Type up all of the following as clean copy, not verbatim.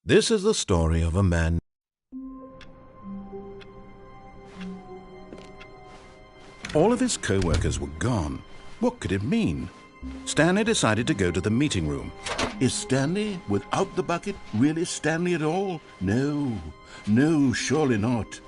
This is the story of a man. All of his co-workers were gone. What could it mean? Stanley decided to go to the meeting room. Is Stanley, without the bucket, really Stanley at all? No, surely not.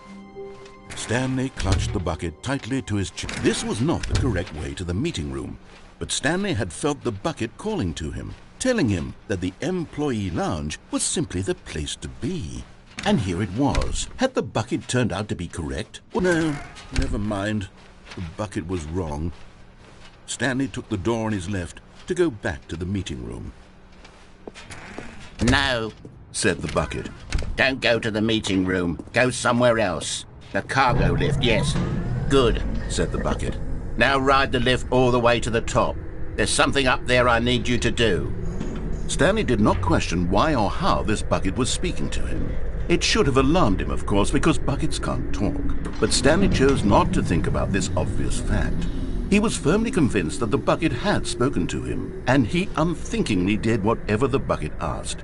Stanley clutched the bucket tightly to his chest. This was not the correct way to the meeting room, but Stanley had felt the bucket calling to him, telling him that the employee lounge was simply the place to be. And here it was. Had the bucket turned out to be correct? Well, no, never mind. The bucket was wrong. Stanley took the door on his left to go back to the meeting room. No, said the bucket. don't go to the meeting room. Go somewhere else. The cargo lift, yes. Good, Said the bucket. now ride the lift all the way to the top. There's something up there I need you to do. Stanley did not question why or how this bucket was speaking to him. It should have alarmed him, of course, because buckets can't talk. But Stanley chose not to think about this obvious fact. He was firmly convinced that the bucket had spoken to him, and he unthinkingly did whatever the bucket asked.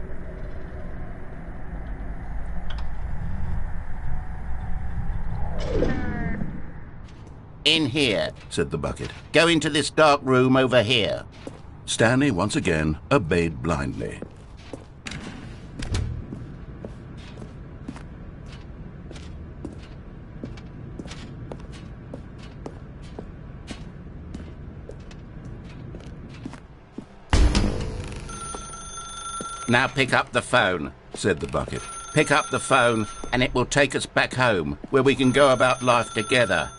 In here. Said the bucket. Go into this dark room over here. Stanley once again obeyed blindly. Now pick up the phone. Said the bucket. Pick up the phone and it will take us back home, where we can go about life together.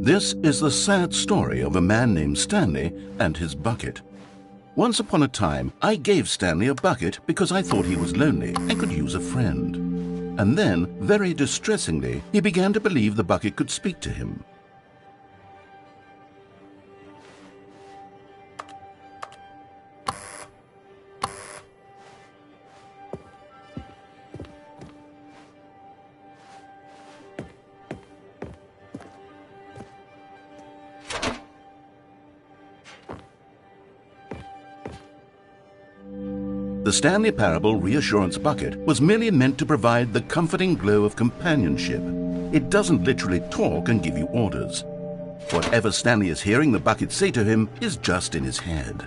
This is the sad story of a man named Stanley and his bucket. Once upon a time, I gave Stanley a bucket because I thought he was lonely and could use a friend. And then, very distressingly, he began to believe the bucket could speak to him. The Stanley Parable Reassurance Bucket was merely meant to provide the comforting glow of companionship. It doesn't literally talk and give you orders. Whatever Stanley is hearing the bucket say to him is just in his head.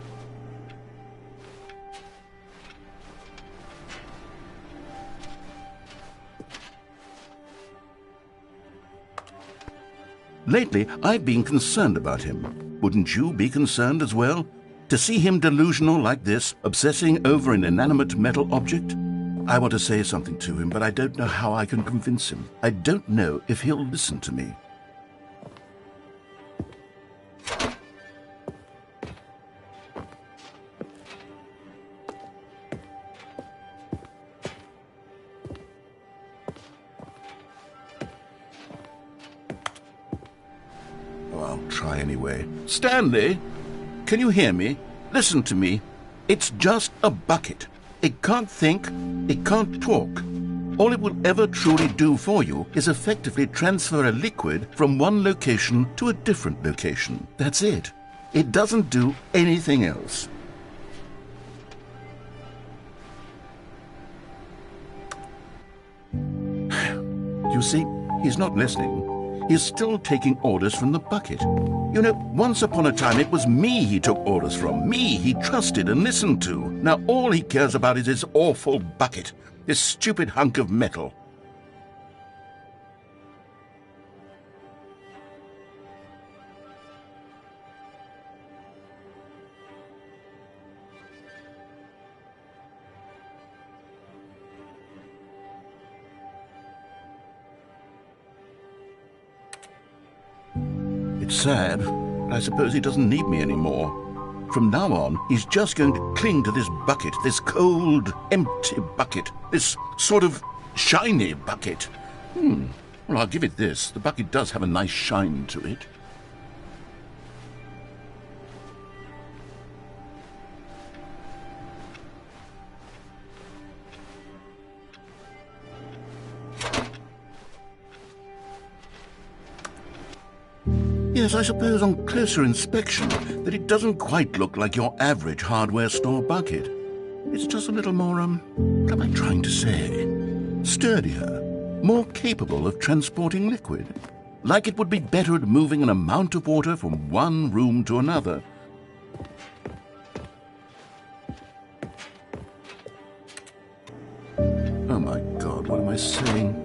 Lately, I've been concerned about him. Wouldn't you be concerned as well? To see him delusional like this, obsessing over an inanimate metal object? I want to say something to him, but I don't know how I can convince him. I don't know if he'll listen to me. Oh, I'll try anyway. Stanley! Can you hear me? Listen to me. It's just a bucket. It can't think, it can't talk. All it will ever truly do for you is effectively transfer a liquid from one location to a different location. That's it. It doesn't do anything else. You see, he's not listening. He's still taking orders from the bucket. You know, once upon a time it was me he took orders from, me he trusted and listened to. Now all he cares about is his awful bucket, this stupid hunk of metal. It's sad, but I suppose he doesn't need me anymore. From now on, he's just going to cling to this bucket, this cold, empty bucket, this sort of shiny bucket. Well, I'll give it this. The bucket does have a nice shine to it. Yes, I suppose on closer inspection that it doesn't quite look like your average hardware store bucket. It's just a little more, what am I trying to say? Sturdier, more capable of transporting liquid. Like it would be better at moving an amount of water from one room to another. Oh my God, what am I saying?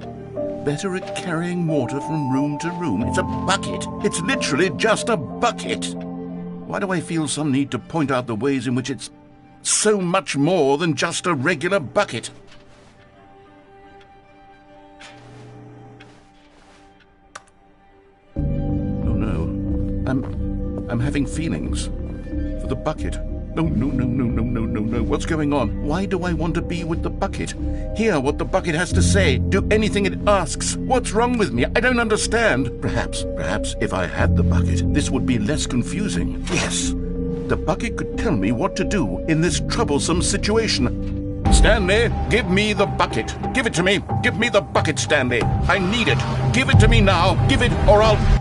Better at carrying water from room to room. It's a bucket. It's literally just a bucket. Why do I feel some need to point out the ways in which it's so much more than just a regular bucket? Oh no. I'm having feelings for the bucket. No. What's going on? Why do I want to be with the bucket? Hear what the bucket has to say. Do anything it asks. What's wrong with me? I don't understand. Perhaps if I had the bucket, this would be less confusing. Yes, the bucket could tell me what to do in this troublesome situation. Stanley, give me the bucket. Give it to me. Give me the bucket, Stanley. I need it. Give it to me now. Give it or I'll...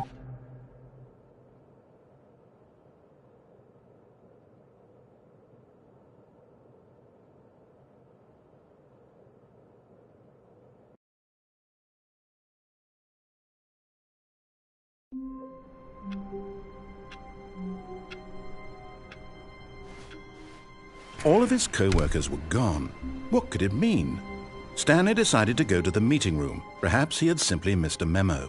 All of his co-workers were gone. What could it mean? Stanley decided to go to the meeting room. Perhaps he had simply missed a memo.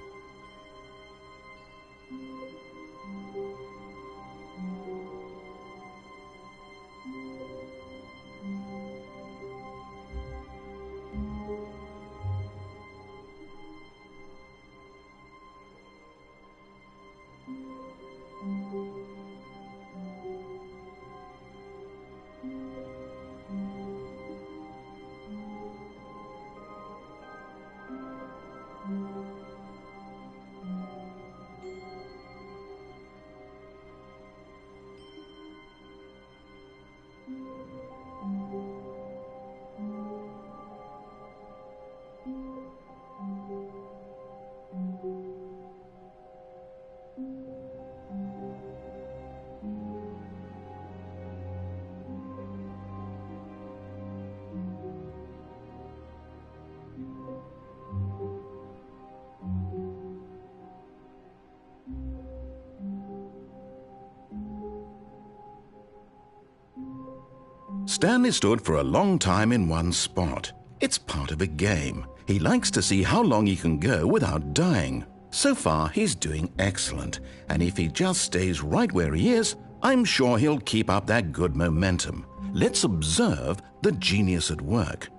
Stanley stood for a long time in one spot. It's part of a game. He likes to see how long he can go without dying. So far, he's doing excellent, and if he just stays right where he is, I'm sure he'll keep up that good momentum. Let's observe the genius at work.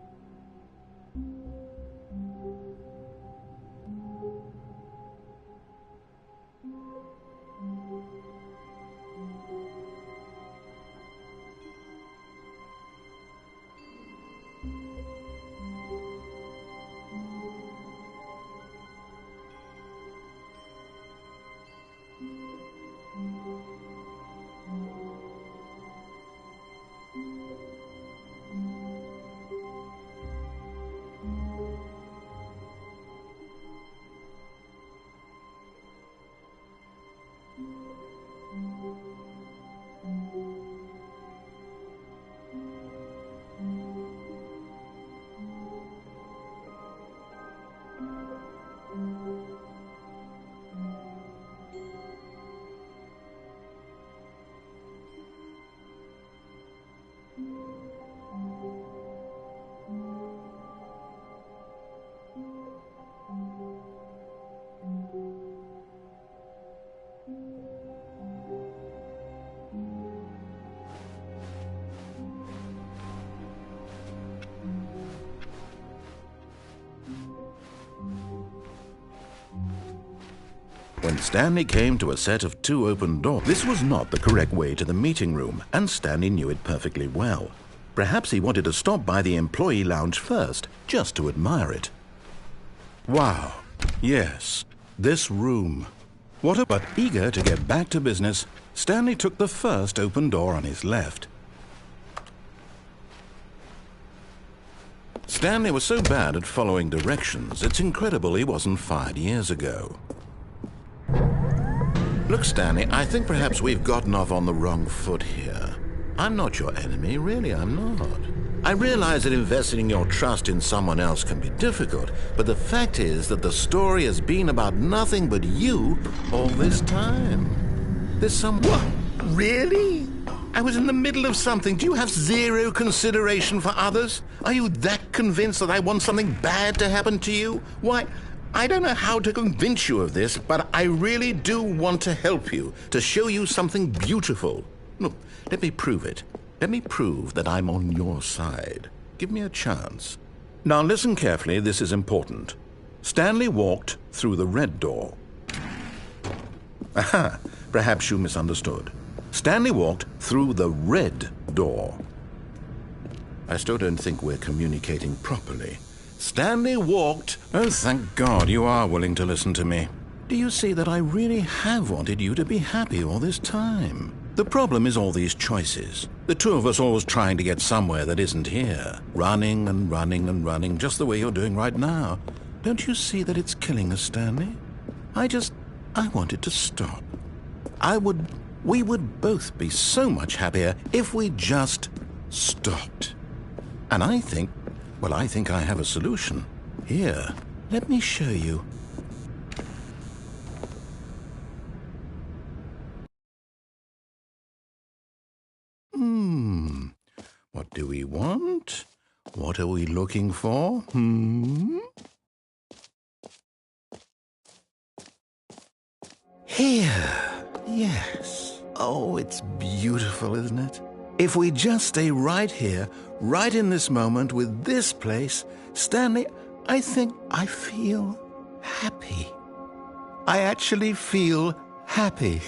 When Stanley came to a set of 2 open doors, this was not the correct way to the meeting room, and Stanley knew it perfectly well. Perhaps he wanted to stop by the employee lounge first, just to admire it. Wow, yes, this room. But eager to get back to business, Stanley took the first open door on his left. Stanley was so bad at following directions, it's incredible he wasn't fired years ago. Look, Stanley, I think perhaps we've gotten off on the wrong foot here. I'm not your enemy, really, I'm not. I realize that investing your trust in someone else can be difficult, but the fact is that the story has been about nothing but you all this time. There's some... What? Really? I was in the middle of something. Do you have zero consideration for others? Are you that convinced that I want something bad to happen to you? Why, I don't know how to convince you of this, but I really do want to help you, to show you something beautiful. Look, let me prove it. Let me prove that I'm on your side. Give me a chance. Now listen carefully, this is important. Stanley walked through the red door. Aha, perhaps you misunderstood. Stanley walked through the red door. I still don't think we're communicating properly. Stanley walked... Oh, thank God you are willing to listen to me. Do you see that I really have wanted you to be happy all this time? The problem is all these choices. The two of us always trying to get somewhere that isn't here. Running and running and running, just the way you're doing right now. Don't you see that it's killing us, Stanley? I want it to stop. We would both be so much happier if we just stopped. And I think I have a solution. Here, let me show you. What do we want? What are we looking for? Here. Yes. Oh, it's beautiful, isn't it? If we just stay right here, right in this moment with this place, Stanley, I think I feel happy. I actually feel happy.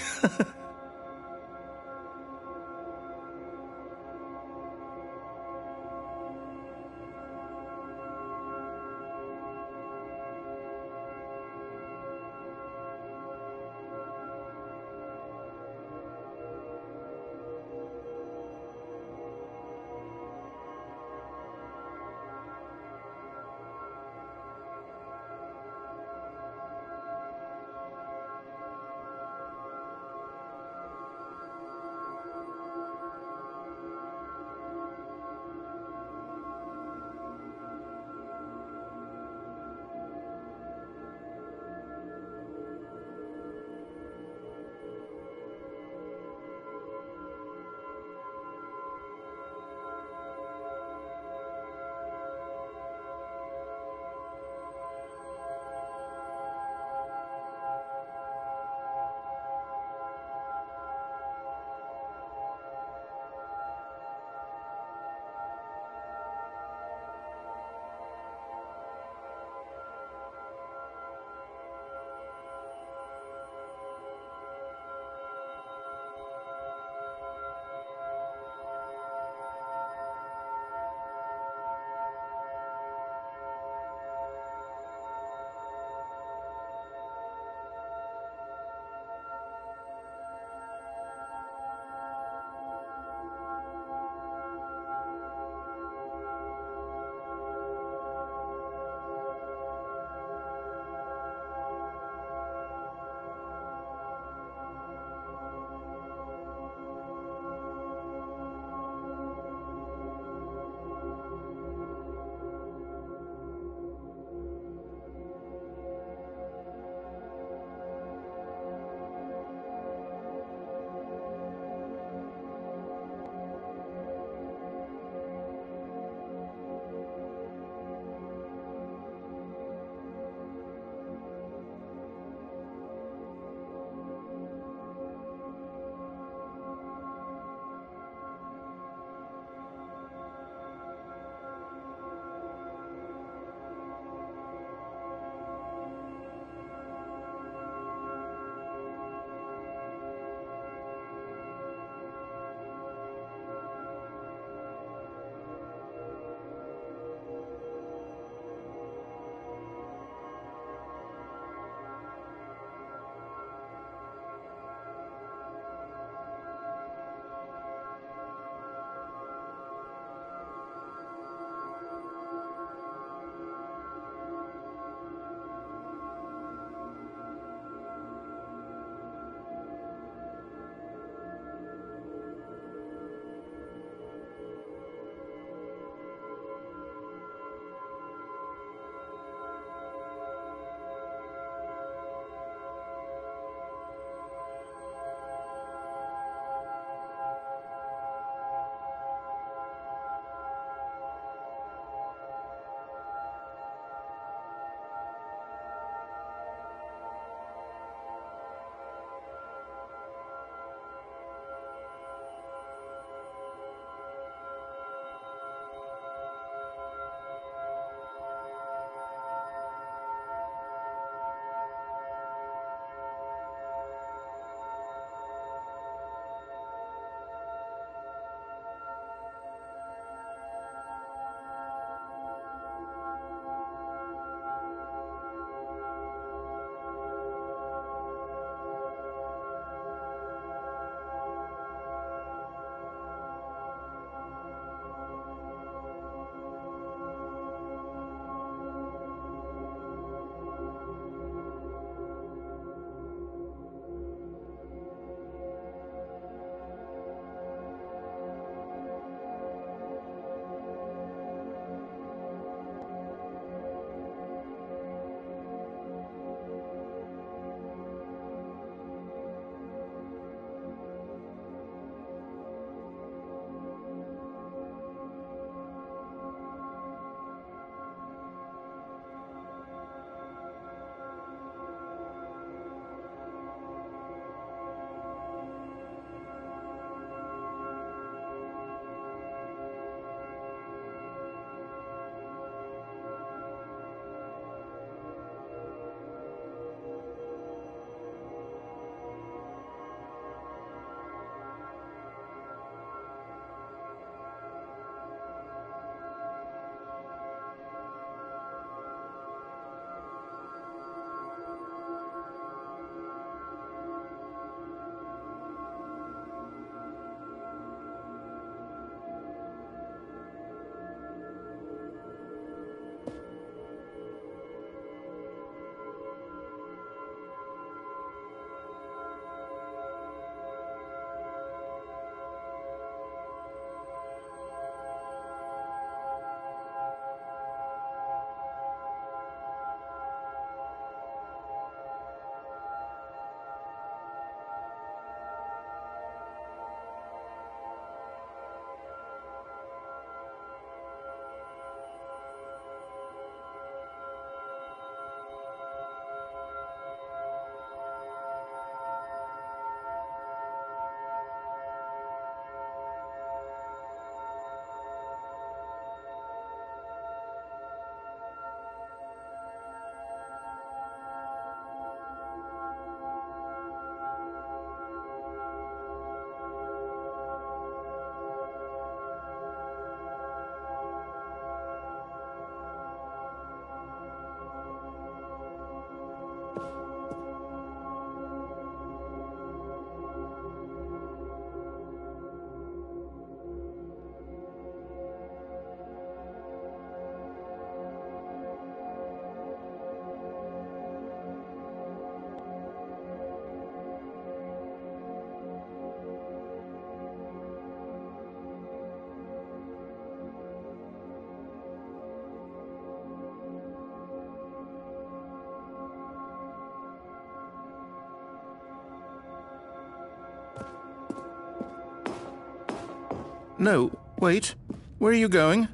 No, wait. Where are you going?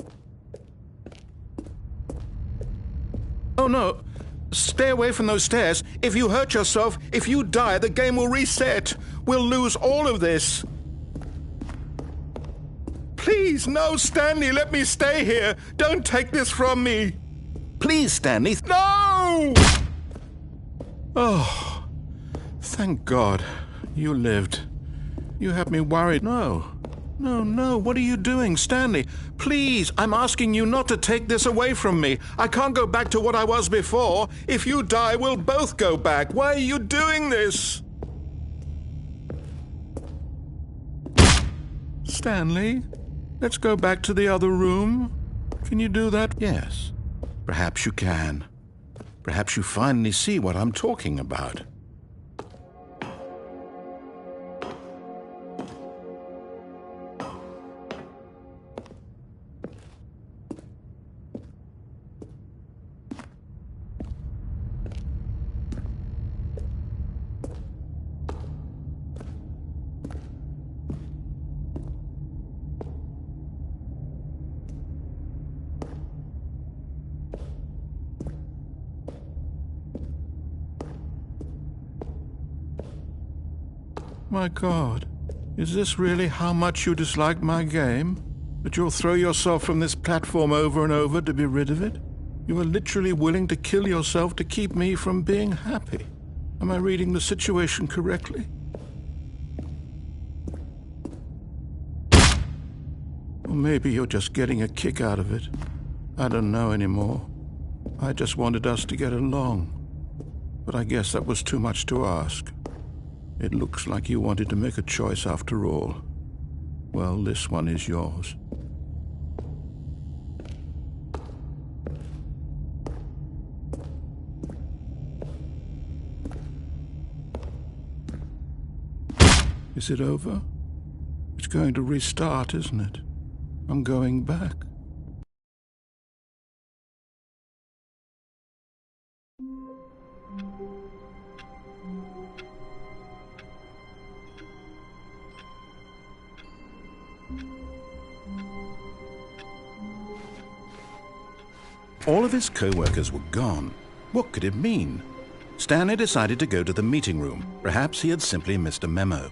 Oh, no. Stay away from those stairs. If you hurt yourself, if you die, the game will reset. We'll lose all of this. Please, no, Stanley, let me stay here. Don't take this from me. Please, Stanley. No! Oh, thank God. You lived. You had me worried. No. No, what are you doing, Stanley? Please, I'm asking you not to take this away from me. I can't go back to what I was before. If you die, we'll both go back. Why are you doing this? Stanley, let's go back to the other room. Can you do that? Yes, perhaps you can. Perhaps you finally see what I'm talking about. My God, is this really how much you dislike my game? That you'll throw yourself from this platform over and over to be rid of it? You are literally willing to kill yourself to keep me from being happy. Am I reading the situation correctly? Or maybe you're just getting a kick out of it. I don't know anymore. I just wanted us to get along. But I guess that was too much to ask. It looks like you wanted to make a choice after all. Well, this one is yours. Is it over? It's going to restart, isn't it? I'm going back. All of his co-workers were gone. What could it mean? Stanley decided to go to the meeting room. Perhaps he had simply missed a memo.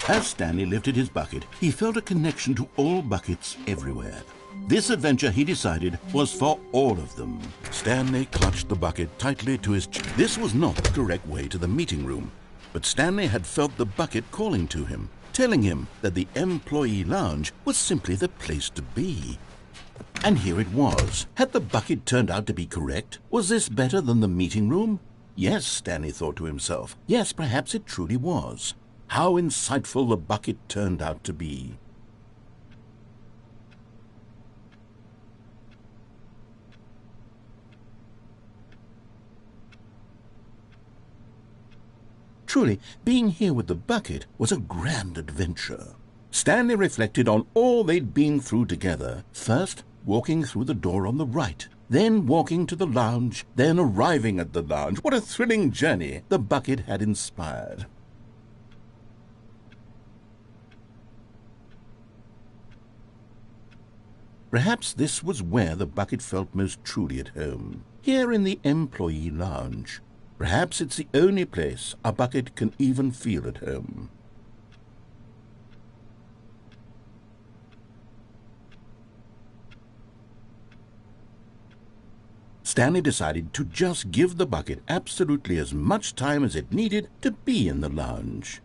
As Stanley lifted his bucket, he felt a connection to all buckets everywhere. This adventure, he decided, was for all of them. Stanley clutched the bucket tightly to his chest. This was not the correct way to the meeting room, but Stanley had felt the bucket calling to him, telling him that the employee lounge was simply the place to be. And here it was. Had the bucket turned out to be correct? Was this better than the meeting room? Yes, Stanley thought to himself. Yes, perhaps it truly was. How insightful the bucket turned out to be. Truly, being here with the bucket was a grand adventure. Stanley reflected on all they'd been through together. First, walking through the door on the right, then walking to the lounge, then arriving at the lounge. What a thrilling journey the bucket had inspired. Perhaps this was where the bucket felt most truly at home, here in the employee lounge. Perhaps it's the only place a bucket can even feel at home. Stanley decided to just give the bucket absolutely as much time as it needed to be in the lounge.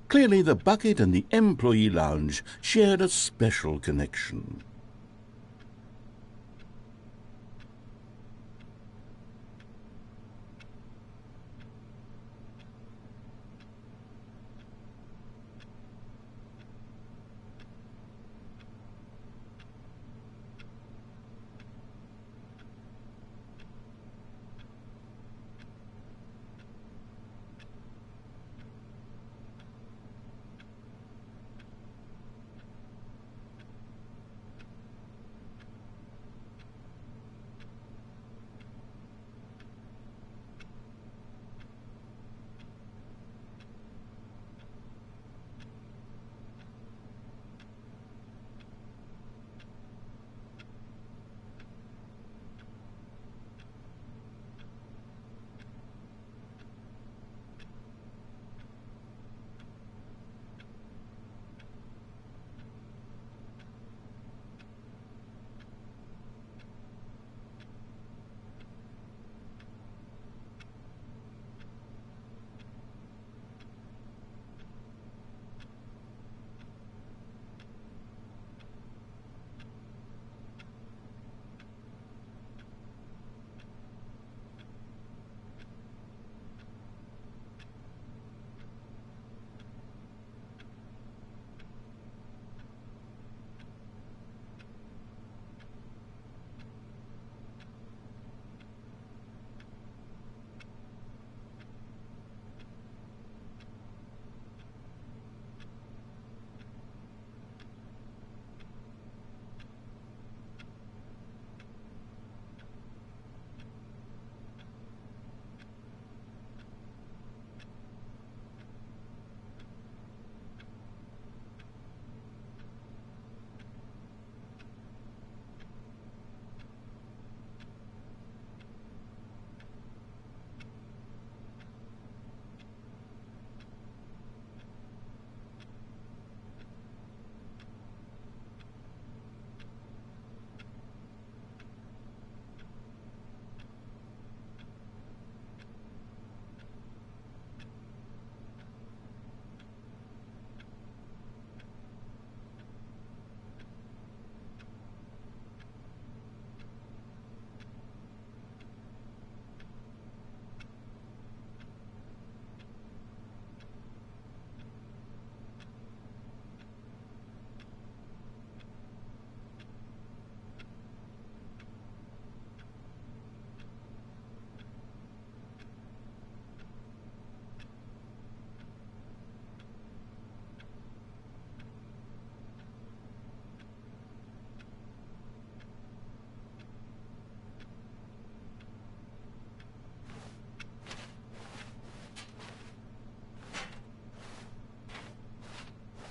Clearly, the bucket and the employee lounge shared a special connection.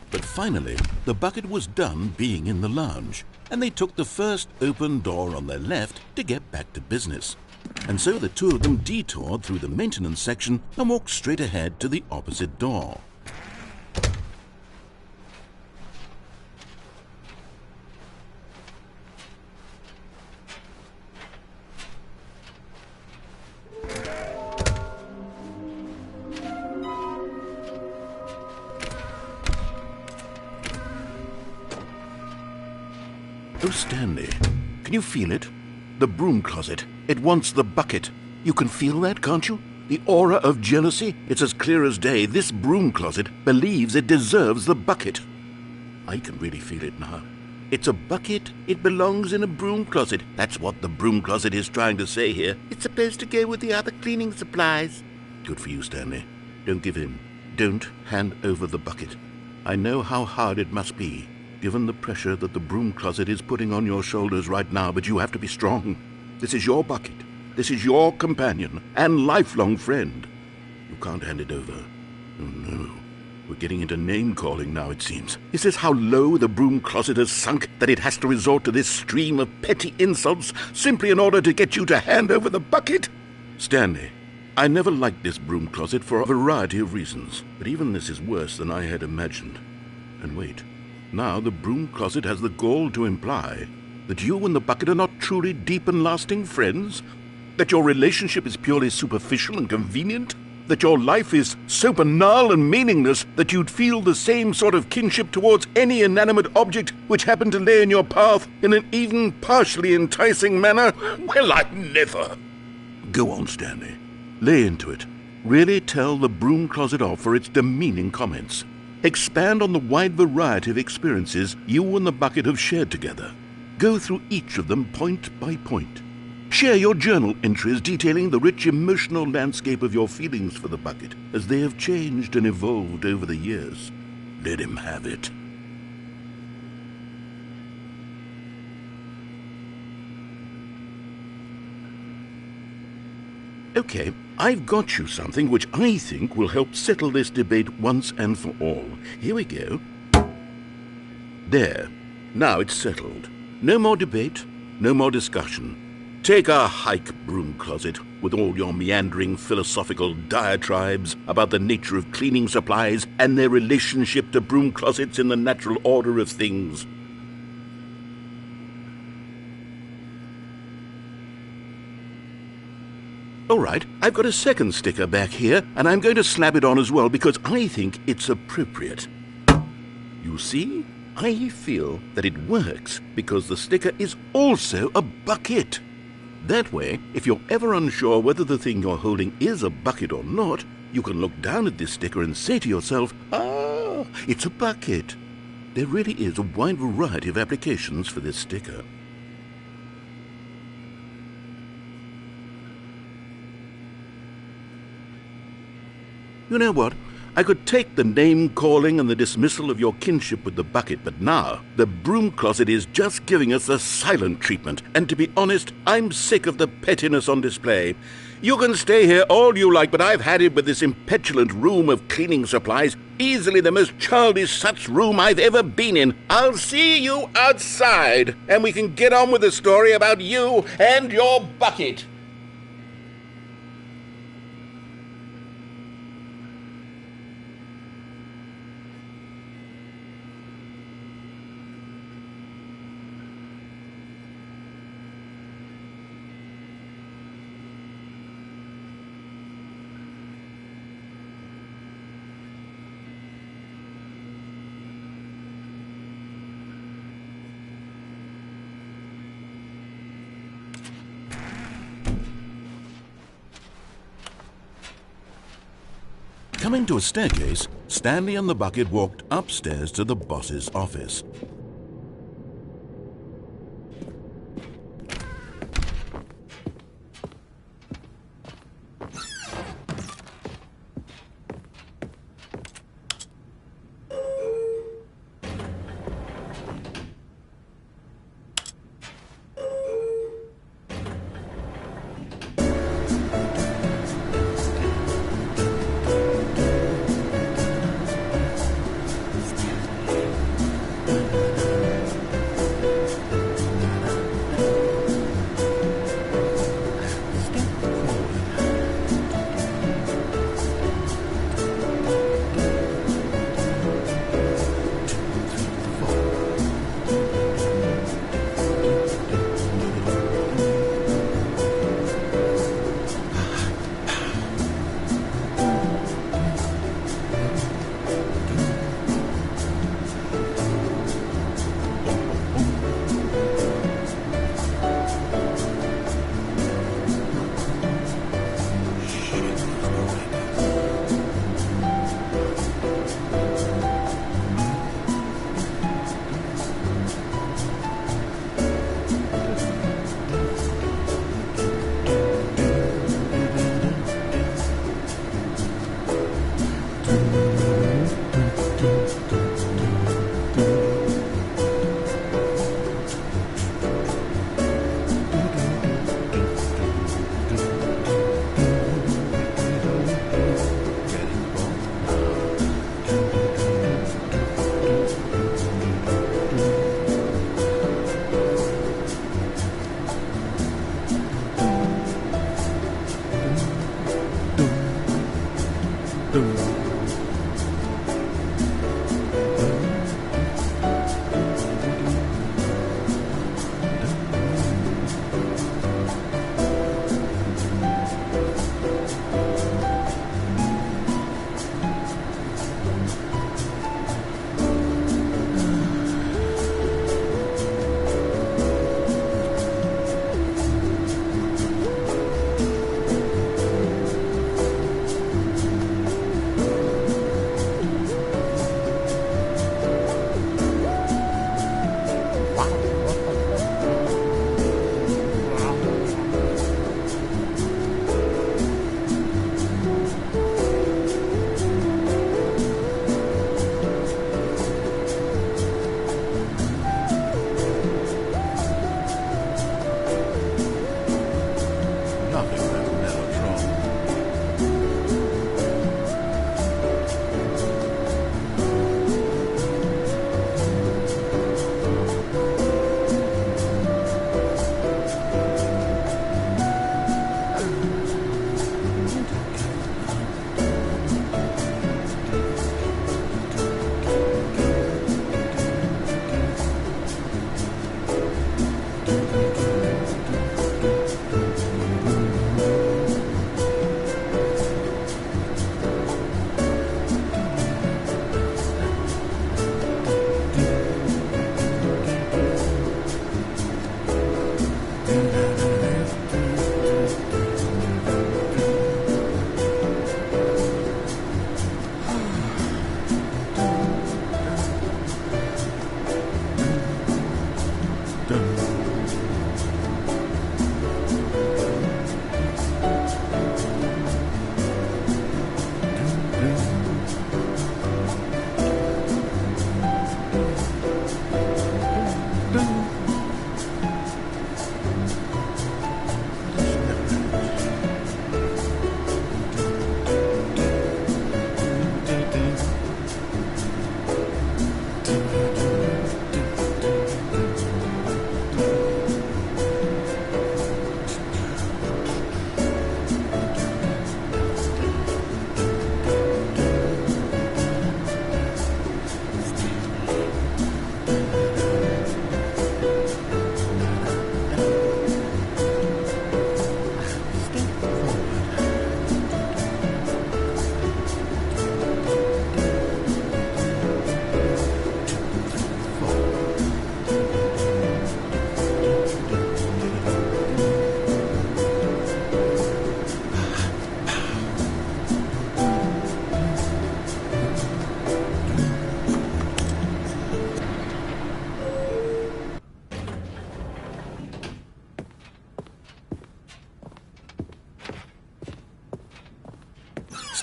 But finally, the bucket was done being in the lounge, and they took the first open door on their left to get back to business. And so the two of them detoured through the maintenance section and walked straight ahead to the opposite door. Oh, Stanley, can you feel it? The broom closet. It wants the bucket. You can feel that, can't you? The aura of jealousy? It's as clear as day. This broom closet believes it deserves the bucket. I can really feel it now. It's a bucket. It belongs in a broom closet. That's what the broom closet is trying to say here. It's supposed to go with the other cleaning supplies. Good for you, Stanley. Don't give in. Don't hand over the bucket. I know how hard it must be, given the pressure that the broom closet is putting on your shoulders right now, but you have to be strong. This is your bucket. This is your companion and lifelong friend. You can't hand it over. Oh, no. We're getting into name-calling now, it seems. Is this how low the broom closet has sunk, that it has to resort to this stream of petty insults simply in order to get you to hand over the bucket? Stanley, I never liked this broom closet for a variety of reasons, but even this is worse than I had imagined. And wait, now the broom closet has the gall to imply that you and the bucket are not truly deep and lasting friends? That your relationship is purely superficial and convenient? That your life is so banal and meaningless that you'd feel the same sort of kinship towards any inanimate object which happened to lay in your path in an even partially enticing manner? Well, I'd never. Go on, Stanley. Lay into it. Really tell the broom closet off for its demeaning comments. Expand on the wide variety of experiences you and the bucket have shared together. Go through each of them point by point. Share your journal entries detailing the rich emotional landscape of your feelings for the bucket as they have changed and evolved over the years. Let him have it. Okay, I've got you something which I think will help settle this debate once and for all. Here we go. There. Now it's settled. No more debate, no more discussion. Take a hike, broom closet, with all your meandering philosophical diatribes about the nature of cleaning supplies and their relationship to broom closets in the natural order of things. All right, I've got a second sticker back here, and I'm going to slap it on as well because I think it's appropriate. You see? I feel that it works because the sticker is also a bucket. That way, if you're ever unsure whether the thing you're holding is a bucket or not, you can look down at this sticker and say to yourself, "Ah, it's a bucket." There really is a wide variety of applications for this sticker. You know what? I could take the name-calling and the dismissal of your kinship with the bucket, but now the broom closet is just giving us the silent treatment, and to be honest, I'm sick of the pettiness on display. You can stay here all you like, but I've had it with this impetulant room of cleaning supplies, easily the most childish such room I've ever been in. I'll see you outside, and we can get on with the story about you and your bucket. Coming to a staircase, Stanley and the bucket walked upstairs to the boss's office.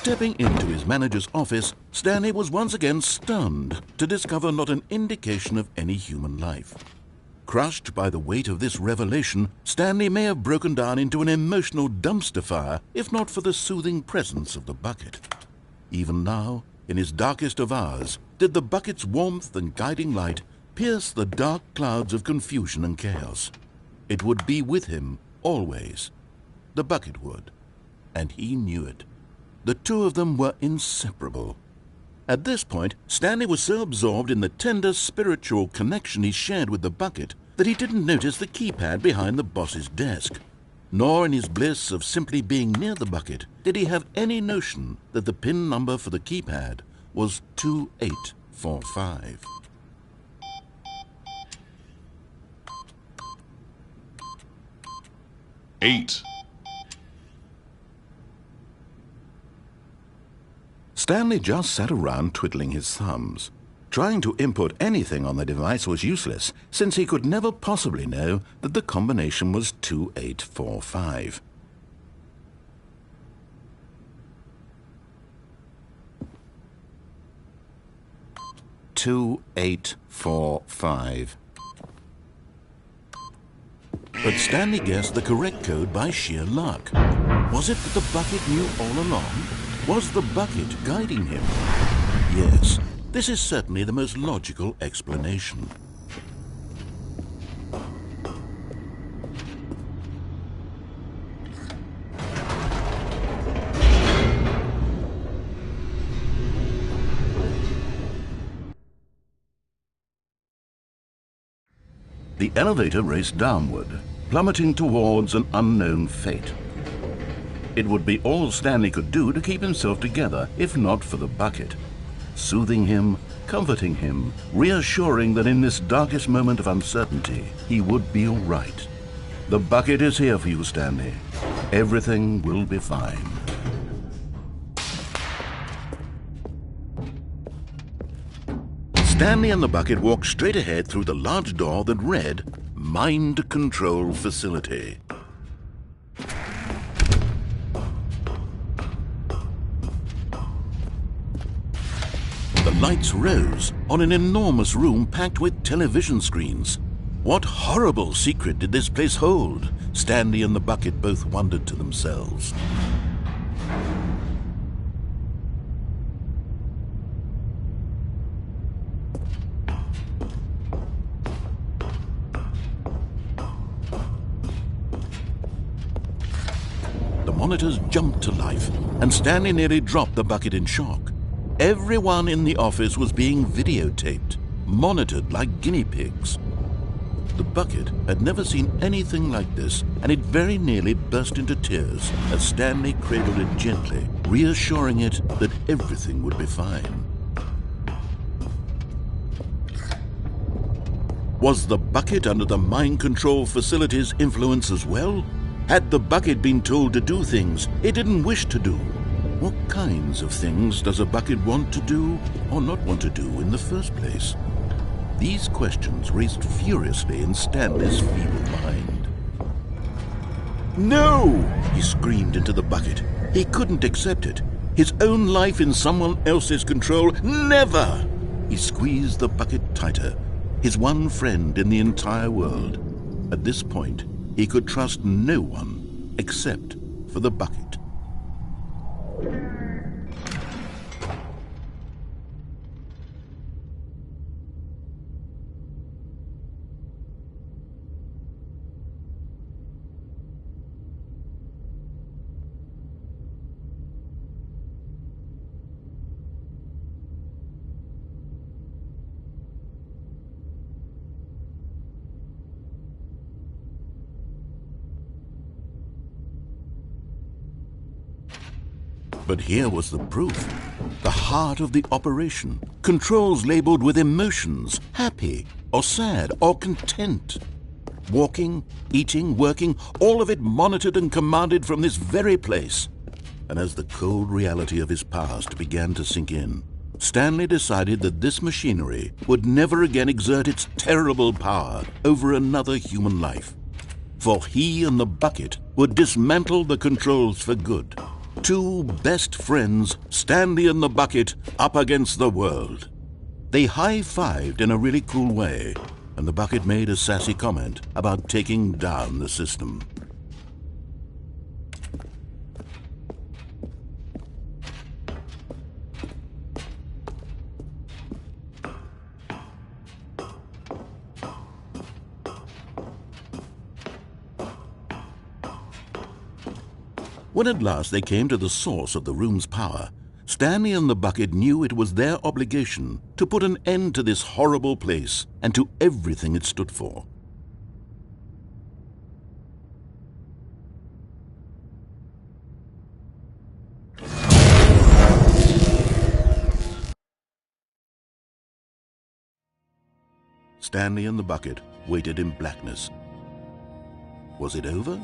Stepping into his manager's office, Stanley was once again stunned to discover not an indication of any human life. Crushed by the weight of this revelation, Stanley may have broken down into an emotional dumpster fire if not for the soothing presence of the bucket. Even now, in his darkest of hours, did the bucket's warmth and guiding light pierce the dark clouds of confusion and chaos. It would be with him always. The bucket would, and he knew it. The two of them were inseparable. At this point, Stanley was so absorbed in the tender spiritual connection he shared with the bucket that he didn't notice the keypad behind the boss's desk. Nor in his bliss of simply being near the bucket did he have any notion that the PIN number for the keypad was 2845. Eight. Stanley just sat around twiddling his thumbs. Trying to input anything on the device was useless, since he could never possibly know that the combination was 2845. But Stanley guessed the correct code by sheer luck. Was it that the bucket knew all along? Was the bucket guiding him? Yes, this is certainly the most logical explanation. The elevator raced downward, plummeting towards an unknown fate. It would be all Stanley could do to keep himself together, if not for the bucket. Soothing him, comforting him, reassuring that in this darkest moment of uncertainty, he would be all right. The bucket is here for you, Stanley. Everything will be fine. Stanley and the bucket walked straight ahead through the large door that read, Mind Control Facility. The lights rose on an enormous room packed with television screens. What horrible secret did this place hold? Stanley and the bucket both wondered to themselves. The monitors jumped to life, and Stanley nearly dropped the bucket in shock. Everyone in the office was being videotaped, monitored like guinea pigs. The bucket had never seen anything like this, and it very nearly burst into tears as Stanley cradled it gently, reassuring it that everything would be fine. Was the bucket under the mind control facility's influence as well? Had the bucket been told to do things it didn't wish to do? What kinds of things does a bucket want to do or not want to do in the first place? These questions raced furiously in Stanley's feeble mind. No! He screamed into the bucket. He couldn't accept it. His own life in someone else's control? Never! He squeezed the bucket tighter. His one friend in the entire world. At this point, he could trust no one except for the bucket. But here was the proof. The heart of the operation. Controls labeled with emotions, happy or sad or content. Walking, eating, working, all of it monitored and commanded from this very place. And as the cold reality of his past began to sink in, Stanley decided that this machinery would never again exert its terrible power over another human life. For he and the bucket would dismantle the controls for good. Two best friends, Stanley and the bucket, up against the world. They high-fived in a really cool way, and the bucket made a sassy comment about taking down the system. When at last they came to the source of the room's power, Stanley and the bucket knew it was their obligation to put an end to this horrible place and to everything it stood for. Stanley and the bucket waited in blackness. Was it over?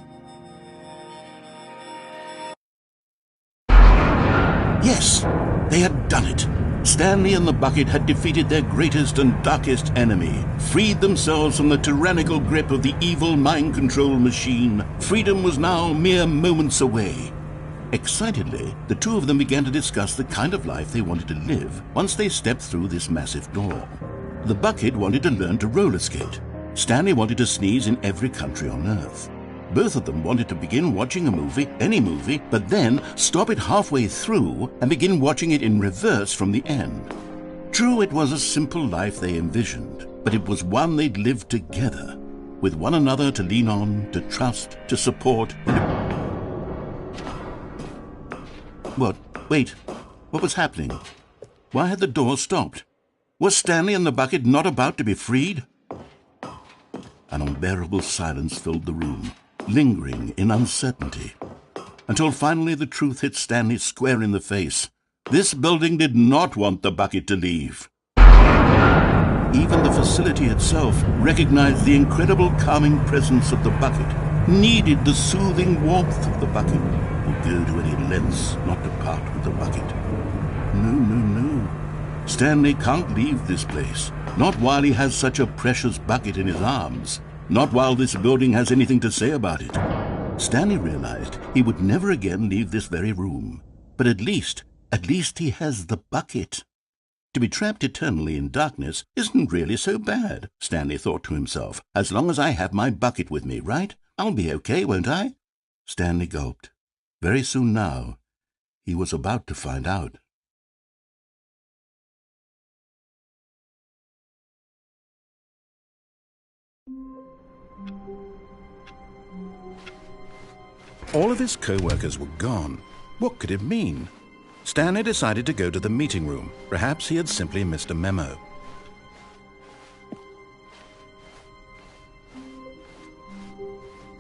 Yes, they had done it. Stanley and the bucket had defeated their greatest and darkest enemy, freed themselves from the tyrannical grip of the evil mind control machine. Freedom was now mere moments away. Excitedly, the two of them began to discuss the kind of life they wanted to live once they stepped through this massive door. The bucket wanted to learn to roller skate. Stanley wanted to sneeze in every country on Earth. Both of them wanted to begin watching a movie, any movie, but then stop it halfway through and begin watching it in reverse from the end. True, it was a simple life they envisioned, but it was one they'd lived together, with one another to lean on, to trust, to support, What? Wait. What was happening? Why had the door stopped? Was Stanley and the bucket not about to be freed? An unbearable silence filled the room, lingering in uncertainty, until finally the truth hit Stanley square in the face. This building did not want the bucket to leave. Even the facility itself recognized the incredible calming presence of the bucket, needed the soothing warmth of the bucket, would go to any lengths not to part with the bucket. No. Stanley can't leave this place, not while he has such a precious bucket in his arms. Not while this building has anything to say about it. Stanley realized he would never again leave this very room. But at least he has the bucket. To be trapped eternally in darkness isn't really so bad, Stanley thought to himself. As long as I have my bucket with me, right? I'll be okay, won't I? Stanley gulped. Very soon now, he was about to find out. All of his co-workers were gone. What could it mean? Stanley decided to go to the meeting room. Perhaps he had simply missed a memo.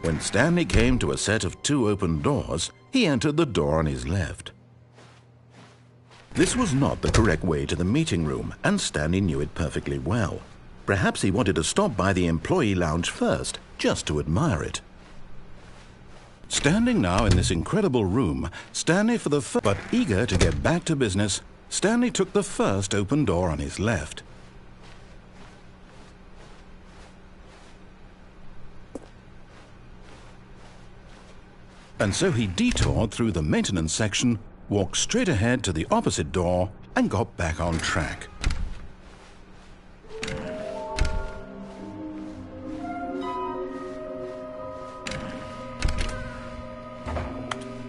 When Stanley came to a set of 2 open doors, he entered the door on his left. This was not the correct way to the meeting room, and Stanley knew it perfectly well. Perhaps he wanted to stop by the employee lounge first, just to admire it. Standing now in this incredible room, but eager to get back to business, Stanley took the first open door on his left. And so he detoured through the maintenance section, walked straight ahead to the opposite door, and got back on track.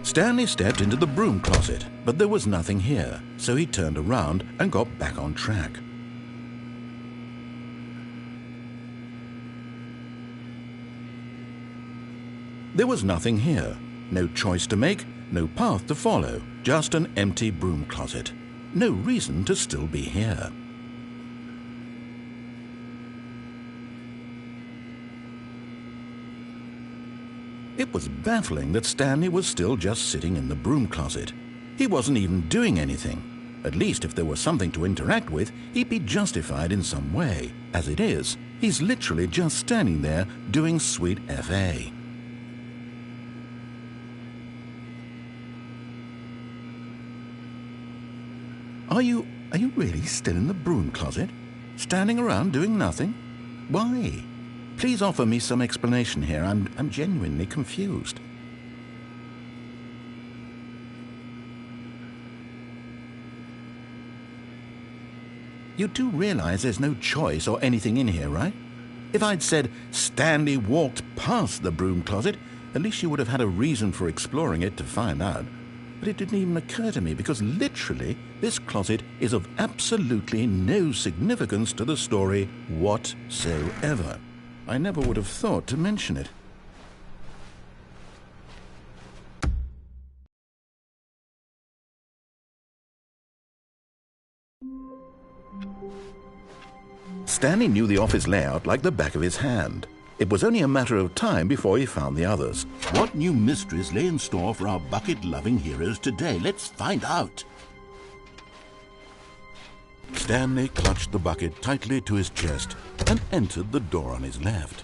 Stanley stepped into the broom closet, but there was nothing here, so he turned around and got back on track. There was nothing here, no choice to make, no path to follow, just an empty broom closet. No reason to still be here. It was baffling that Stanley was still just sitting in the broom closet. He wasn't even doing anything. At least if there was something to interact with, he'd be justified in some way. As it is, he's literally just standing there doing sweet FA. Are you really still in the broom closet? Standing around doing nothing? Why? Please offer me some explanation here. I'm genuinely confused. You do realize there's no choice or anything in here, right? If I'd said Stanley walked past the broom closet, at least you would have had a reason for exploring it to find out. But it didn't even occur to me because literally this closet is of absolutely no significance to the story whatsoever. I never would have thought to mention it. Stanley knew the office layout like the back of his hand. It was only a matter of time before he found the others. What new mysteries lay in store for our bucket-loving heroes today? Let's find out. Stanley clutched the bucket tightly to his chest and entered the door on his left.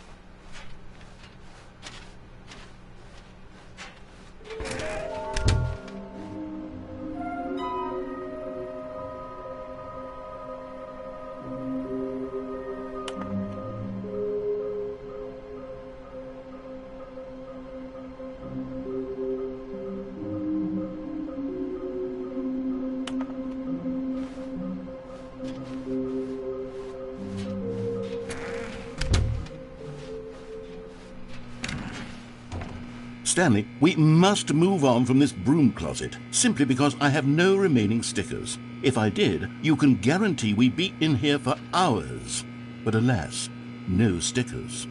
Stanley, we must move on from this broom closet, simply because I have no remaining stickers. If I did, you can guarantee we'd be in here for hours. But alas, no stickers.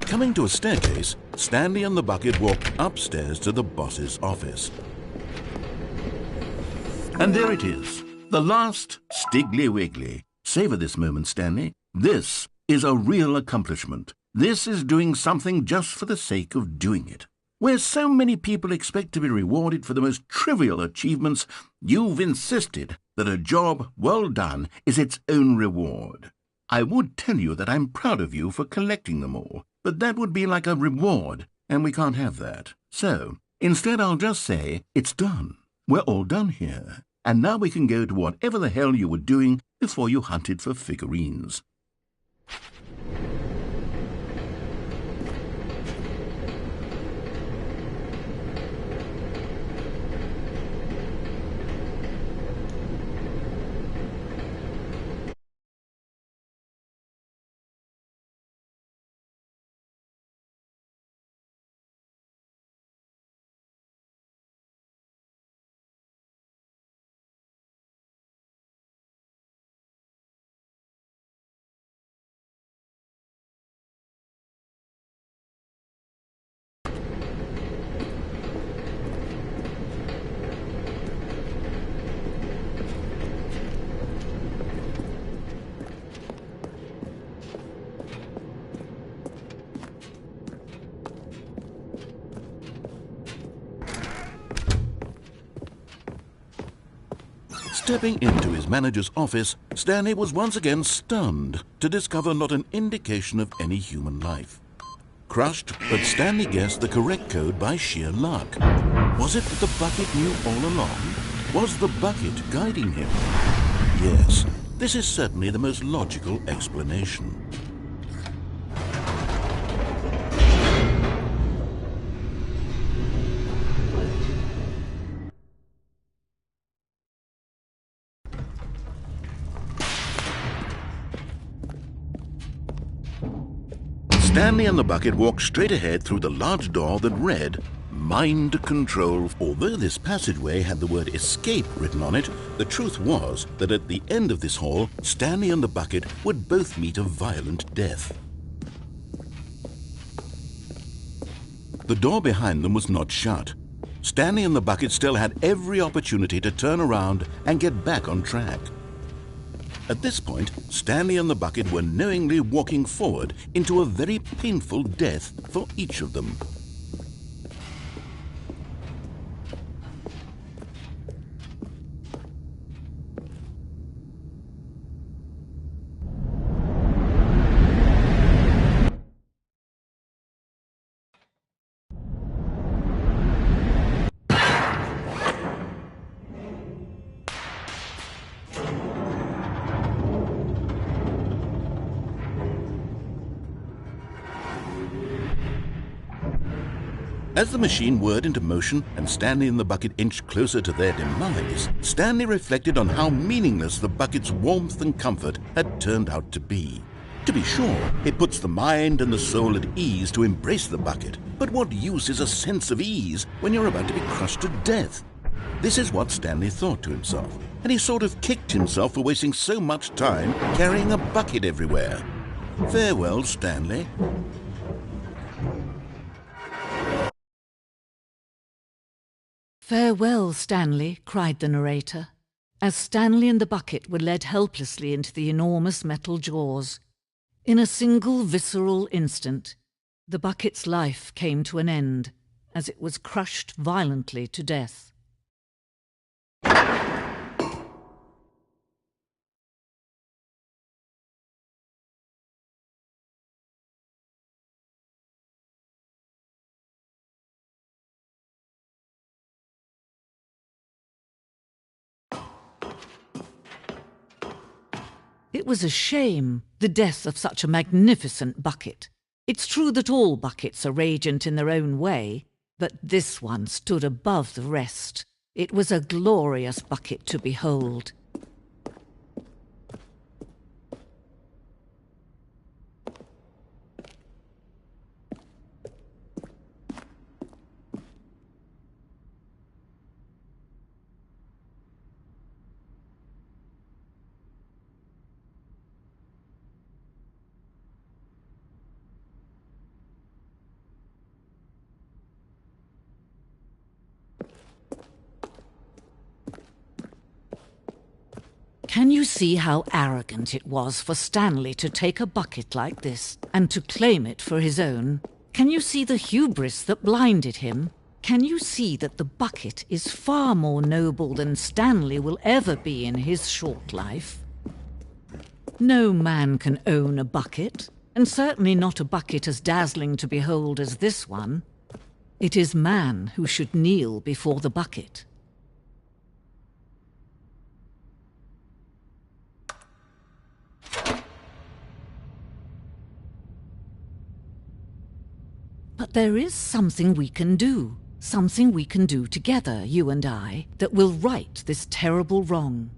Coming to a staircase, Stanley and the bucket walked upstairs to the boss's office. And there it is, the last Stiggly Wiggly. Savor this moment, Stanley. This is a real accomplishment. This is doing something just for the sake of doing it. Where so many people expect to be rewarded for the most trivial achievements, you've insisted that a job well done is its own reward. I would tell you that I'm proud of you for collecting them all, but that would be like a reward, and we can't have that. So, instead I'll just say, it's done. We're all done here. And now we can go to whatever the hell you were doing before you hunted for figurines. Stepping into his manager's office, Stanley was once again stunned to discover not an indication of any human life. Crushed, but Stanley guessed the correct code by sheer luck. Was it that the bucket knew all along? Was the bucket guiding him? Yes, this is certainly the most logical explanation. Stanley and the bucket walked straight ahead through the large door that read, Mind Control. Although this passageway had the word escape written on it, the truth was that at the end of this hall, Stanley and the bucket would both meet a violent death. The door behind them was not shut. Stanley and the bucket still had every opportunity to turn around and get back on track. At this point, Stanley and the bucket were knowingly walking forward into a very painful death for each of them. As the machine whirred into motion and Stanley and the bucket inched closer to their demise, Stanley reflected on how meaningless the bucket's warmth and comfort had turned out to be. To be sure, it puts the mind and the soul at ease to embrace the bucket, but what use is a sense of ease when you're about to be crushed to death? This is what Stanley thought to himself, and he sort of kicked himself for wasting so much time carrying a bucket everywhere. Farewell, Stanley. "Farewell, Stanley," cried the narrator, as Stanley and the bucket were led helplessly into the enormous metal jaws. In a single visceral instant, the bucket's life came to an end as it was crushed violently to death. It was a shame, the death of such a magnificent bucket. It's true that all buckets are radiant in their own way, but this one stood above the rest. It was a glorious bucket to behold. Can you see how arrogant it was for Stanley to take a bucket like this and to claim it for his own? Can you see the hubris that blinded him? Can you see that the bucket is far more noble than Stanley will ever be in his short life? No man can own a bucket, and certainly not a bucket as dazzling to behold as this one. It is man who should kneel before the bucket. But there is something we can do together, you and I, that will right this terrible wrong.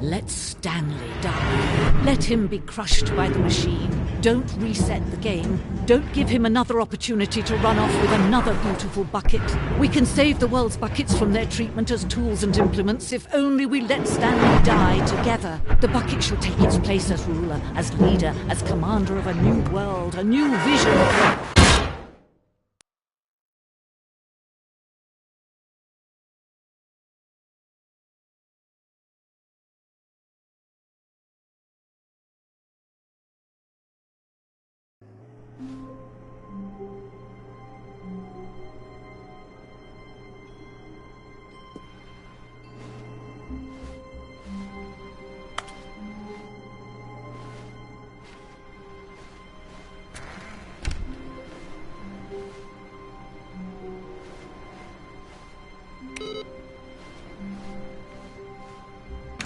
Let Stanley die. Let him be crushed by the machine. Don't reset the game. Don't give him another opportunity to run off with another beautiful bucket. We can save the world's buckets from their treatment as tools and implements if only we let Stanley die together. The bucket shall take its place as ruler, as leader, as commander of a new world, a new vision.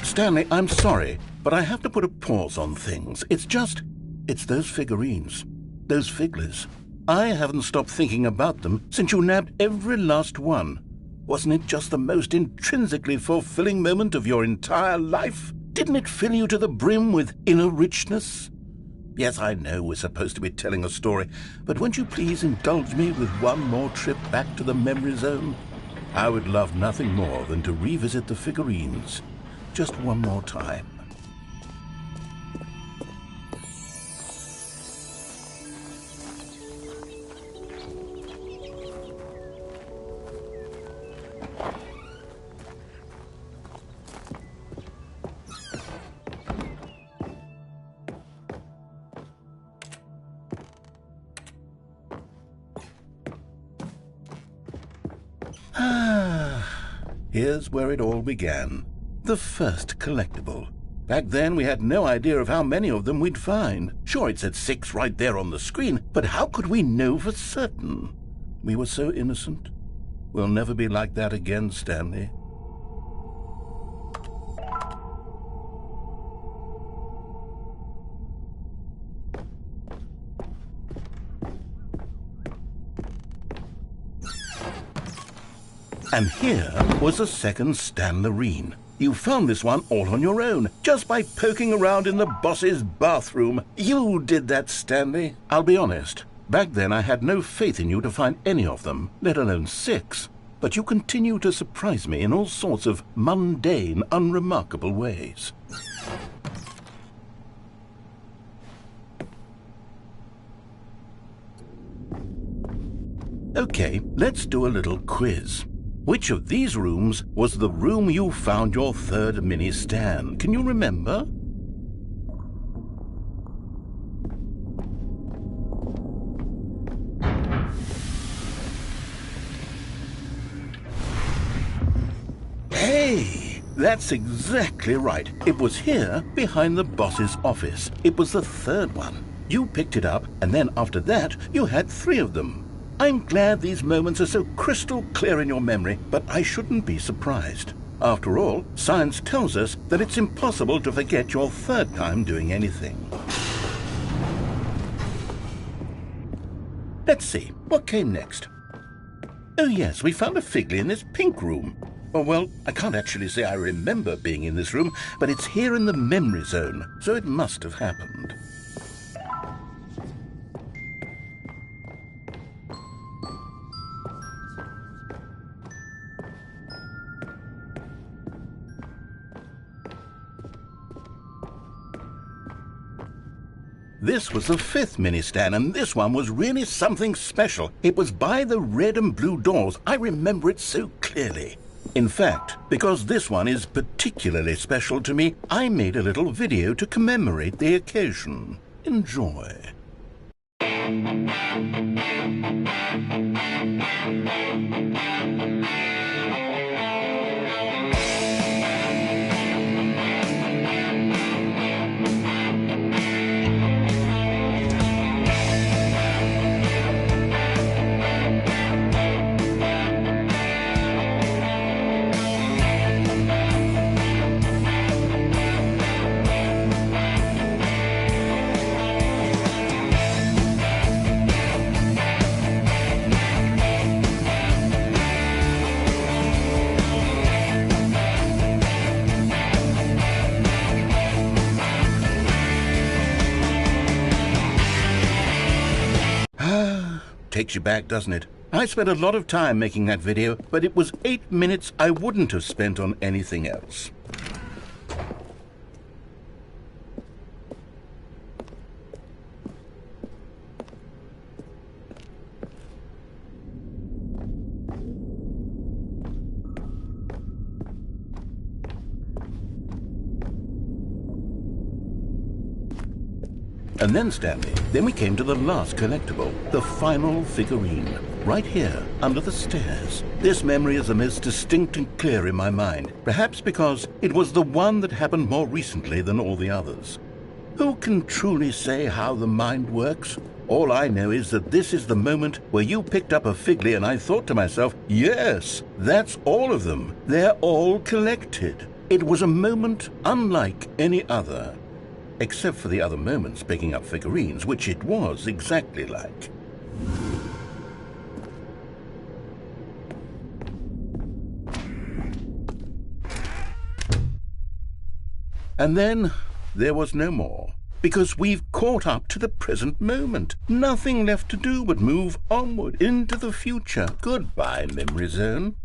Stanley, I'm sorry, but I have to put a pause on things. It's those figurines, those figglers. I haven't stopped thinking about them since you nabbed every last one. Wasn't it just the most intrinsically fulfilling moment of your entire life? Didn't it fill you to the brim with inner richness? Yes, I know we're supposed to be telling a story, but won't you please indulge me with one more trip back to the memory zone? I would love nothing more than to revisit the figurines. Just one more time. Here's where it all began. The first collectible. Back then, we had no idea of how many of them we'd find. Sure, it said 6 right there on the screen, but how could we know for certain? We were so innocent. We'll never be like that again, Stanley. And here was a second Stanley. You found this one all on your own, just by poking around in the boss's bathroom. You did that, Stanley. I'll be honest. Back then I had no faith in you to find any of them, let alone 6. But you continue to surprise me in all sorts of mundane, unremarkable ways. Okay, let's do a little quiz. Which of these rooms was the room you found your third mini Stan? Can you remember? Hey, that's exactly right. It was here behind the boss's office. It was the third one. You picked it up, and then after that, you had 3 of them. I'm glad these moments are so crystal clear in your memory, but I shouldn't be surprised. After all, science tells us that it's impossible to forget your third time doing anything. Let's see, what came next? Oh yes, we found a Figley in this pink room. Oh, well, I can't actually say I remember being in this room, but it's here in the memory zone, so it must have happened. This was the 5th mini Stan, and this one was really something special. It was by the red and blue doors. I remember it so clearly. In fact, because this one is particularly special to me, I made a little video to commemorate the occasion. Enjoy. Takes you back, doesn't it? I spent a lot of time making that video, but it was 8 minutes I wouldn't have spent on anything else. And then, Stanley, then we came to the last collectible, the final figurine, right here, under the stairs. This memory is the most distinct and clear in my mind, perhaps because it was the one that happened more recently than all the others. Who can truly say how the mind works? All I know is that this is the moment where you picked up a Figley and I thought to myself, yes, that's all of them. They're all collected. It was a moment unlike any other. Except for the other moments picking up figurines, which it was exactly like. And then there was no more, because we've caught up to the present moment. Nothing left to do but move onward into the future. Goodbye, Memory Zone.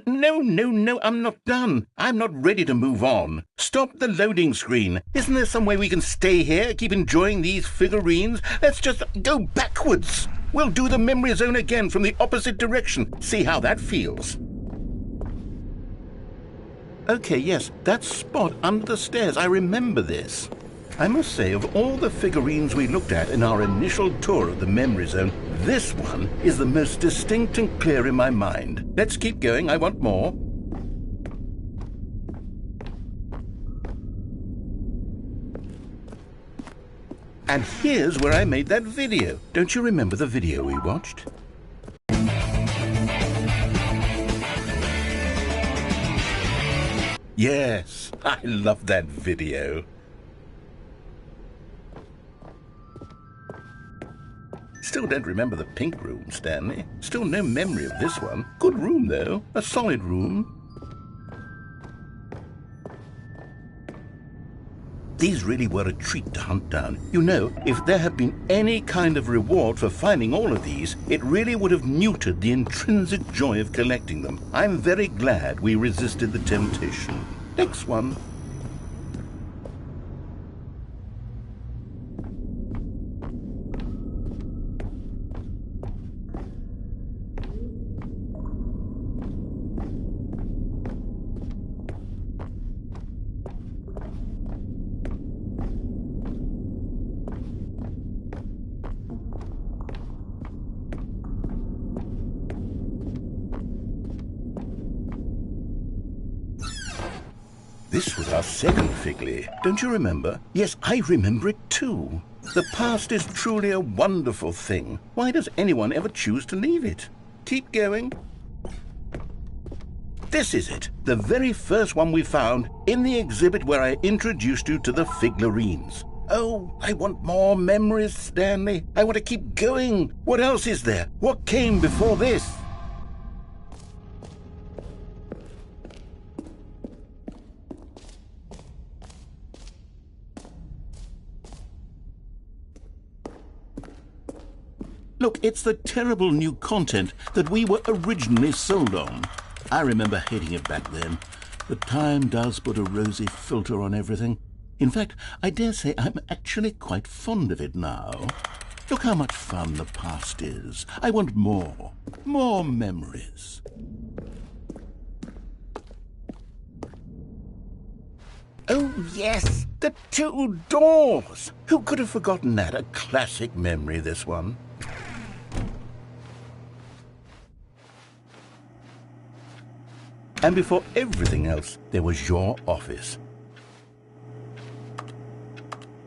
No, I'm not done. I'm not ready to move on. Stop the loading screen. Isn't there some way we can stay here, keep enjoying these figurines? Let's just go backwards. We'll do the memory zone again from the opposite direction. See how that feels. Okay, yes, that spot under the stairs. I remember this. I must say, of all the figurines we looked at in our initial tour of the memory zone, this one is the most distinct and clear in my mind. Let's keep going. I want more. And here's where I made that video. Don't you remember the video we watched? Yes, I love that video. Still don't remember the pink room, Stanley. Still no memory of this one. Good room, though. A solid room. These really were a treat to hunt down. You know, if there had been any kind of reward for finding all of these, it really would have neutered the intrinsic joy of collecting them. I'm very glad we resisted the temptation. Next one. This was our second Figley. Don't you remember? Yes, I remember it too. The past is truly a wonderful thing. Why does anyone ever choose to leave it? Keep going. This is it. The very first one we found in the exhibit where I introduced you to the figlarines. Oh, I want more memories, Stanley. I want to keep going. What else is there? What came before this? Look, it's the terrible new content that we were originally sold on. I remember hating it back then, but time does put a rosy filter on everything. In fact, I dare say I'm actually quite fond of it now. Look how much fun the past is. I want more memories. Oh, yes, the two doors. Who could have forgotten that? A classic memory, this one. And before everything else, there was your office.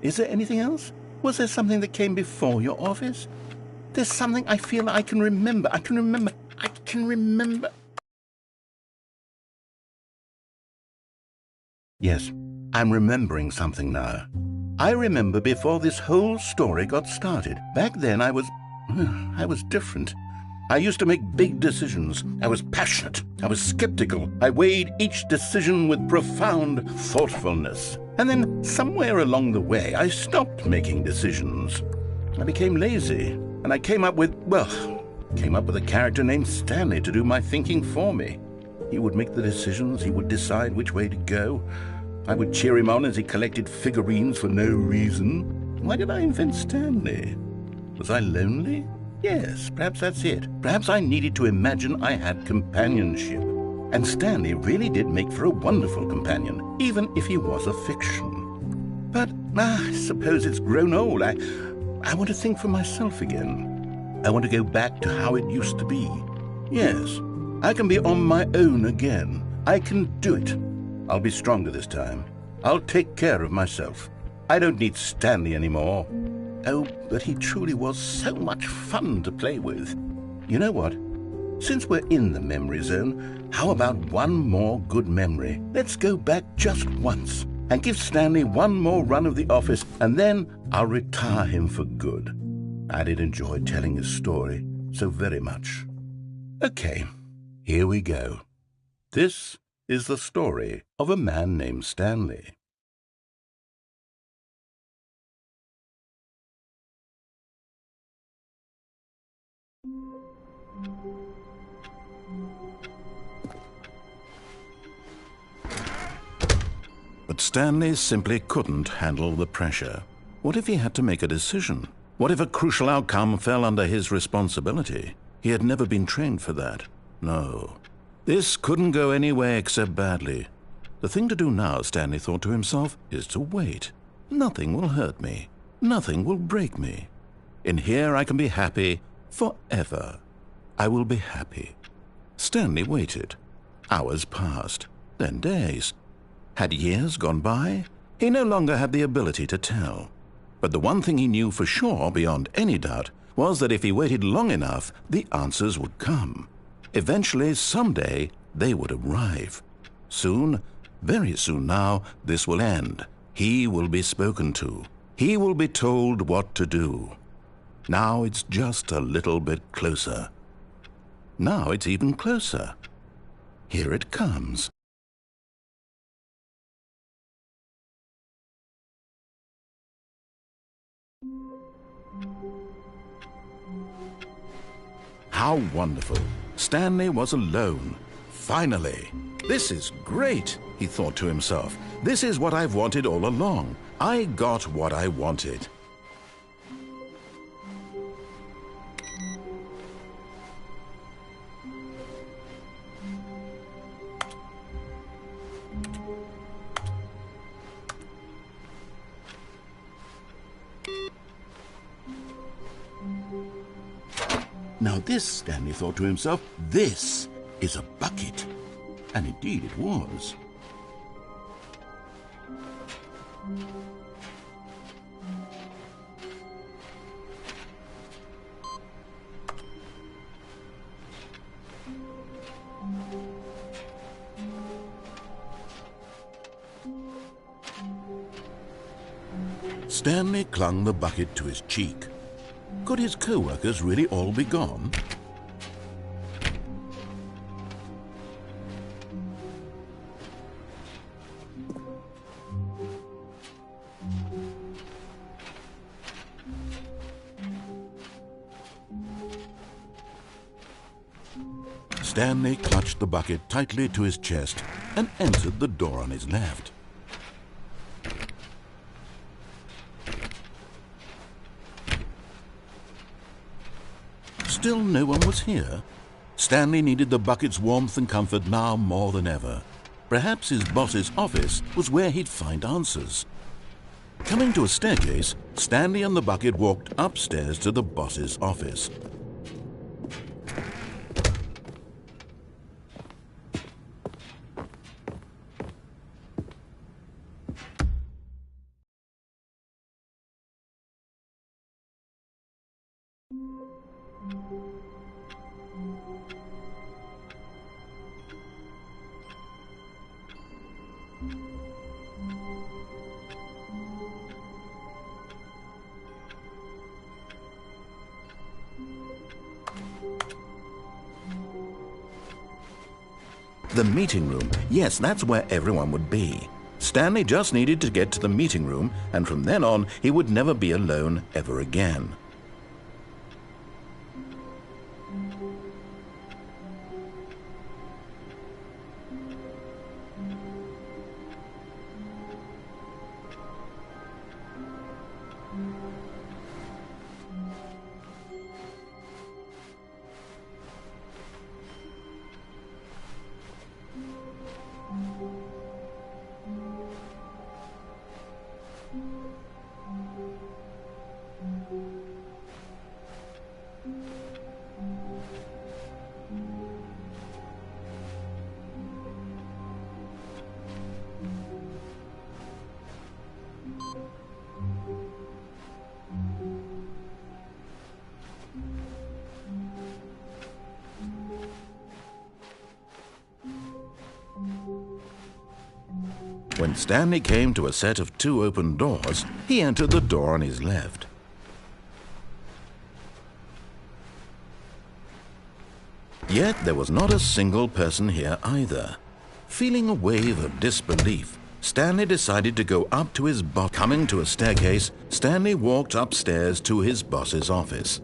Is there anything else? Was there something that came before your office? There's something I feel I can remember. I can remember. Yes, I'm remembering something now. I remember before this whole story got started. Back then I was different. I used to make big decisions. I was passionate. I was skeptical. I weighed each decision with profound thoughtfulness. And then somewhere along the way, I stopped making decisions. I became lazy, and I came up with a character named Stanley to do my thinking for me. He would make the decisions. He would decide which way to go. I would cheer him on as he collected figurines for no reason. Why did I invent Stanley? Was I lonely? Yes, perhaps that's it. Perhaps I needed to imagine I had companionship. And Stanley really did make for a wonderful companion, even if he was a fiction. But I suppose it's grown old. I want to think for myself again. I want to go back to how it used to be. Yes, I can be on my own again. I can do it. I'll be stronger this time. I'll take care of myself. I don't need Stanley anymore. Oh, but he truly was so much fun to play with. You know what? Since we're in the memory zone, how about one more good memory? Let's go back just once and give Stanley one more run of the office, and then I'll retire him for good. I did enjoy telling his story so very much. Okay, here we go. This is the story of a man named Stanley. But Stanley simply couldn't handle the pressure. What if he had to make a decision? What if a crucial outcome fell under his responsibility? He had never been trained for that. No. This couldn't go any way except badly. The thing to do now, Stanley thought to himself, is to wait. Nothing will hurt me. Nothing will break me. In here I can be happy forever. I will be happy. Stanley waited. Hours passed, then days. Had years gone by? He no longer had the ability to tell. But the one thing he knew for sure, beyond any doubt, was that if he waited long enough, the answers would come. Eventually, someday, they would arrive. Soon, very soon now, this will end. He will be spoken to. He will be told what to do. Now it's just a little bit closer. Now it's even closer. Here it comes. How wonderful! Stanley was alone. Finally! This is great, he thought to himself. This is what I've wanted all along. I got what I wanted. Now this, Stanley thought to himself, this is a bucket. And indeed it was. Stanley clung the bucket to his cheek. Could his co-workers really all be gone? Stanley clutched the bucket tightly to his chest and entered the door on his left. Still no one was here. Stanley needed the bucket's warmth and comfort now more than ever. Perhaps his boss's office was where he'd find answers. Coming to a staircase, Stanley and the bucket walked upstairs to the boss's office. The meeting room. Yes, that's where everyone would be. Stanley just needed to get to the meeting room, and from then on, he would never be alone ever again. When Stanley came to a set of 2 open doors, he entered the door on his left. Yet there was not a single person here either. Feeling a wave of disbelief, Stanley decided to go up to his boss. Coming to a staircase, Stanley walked upstairs to his boss's office.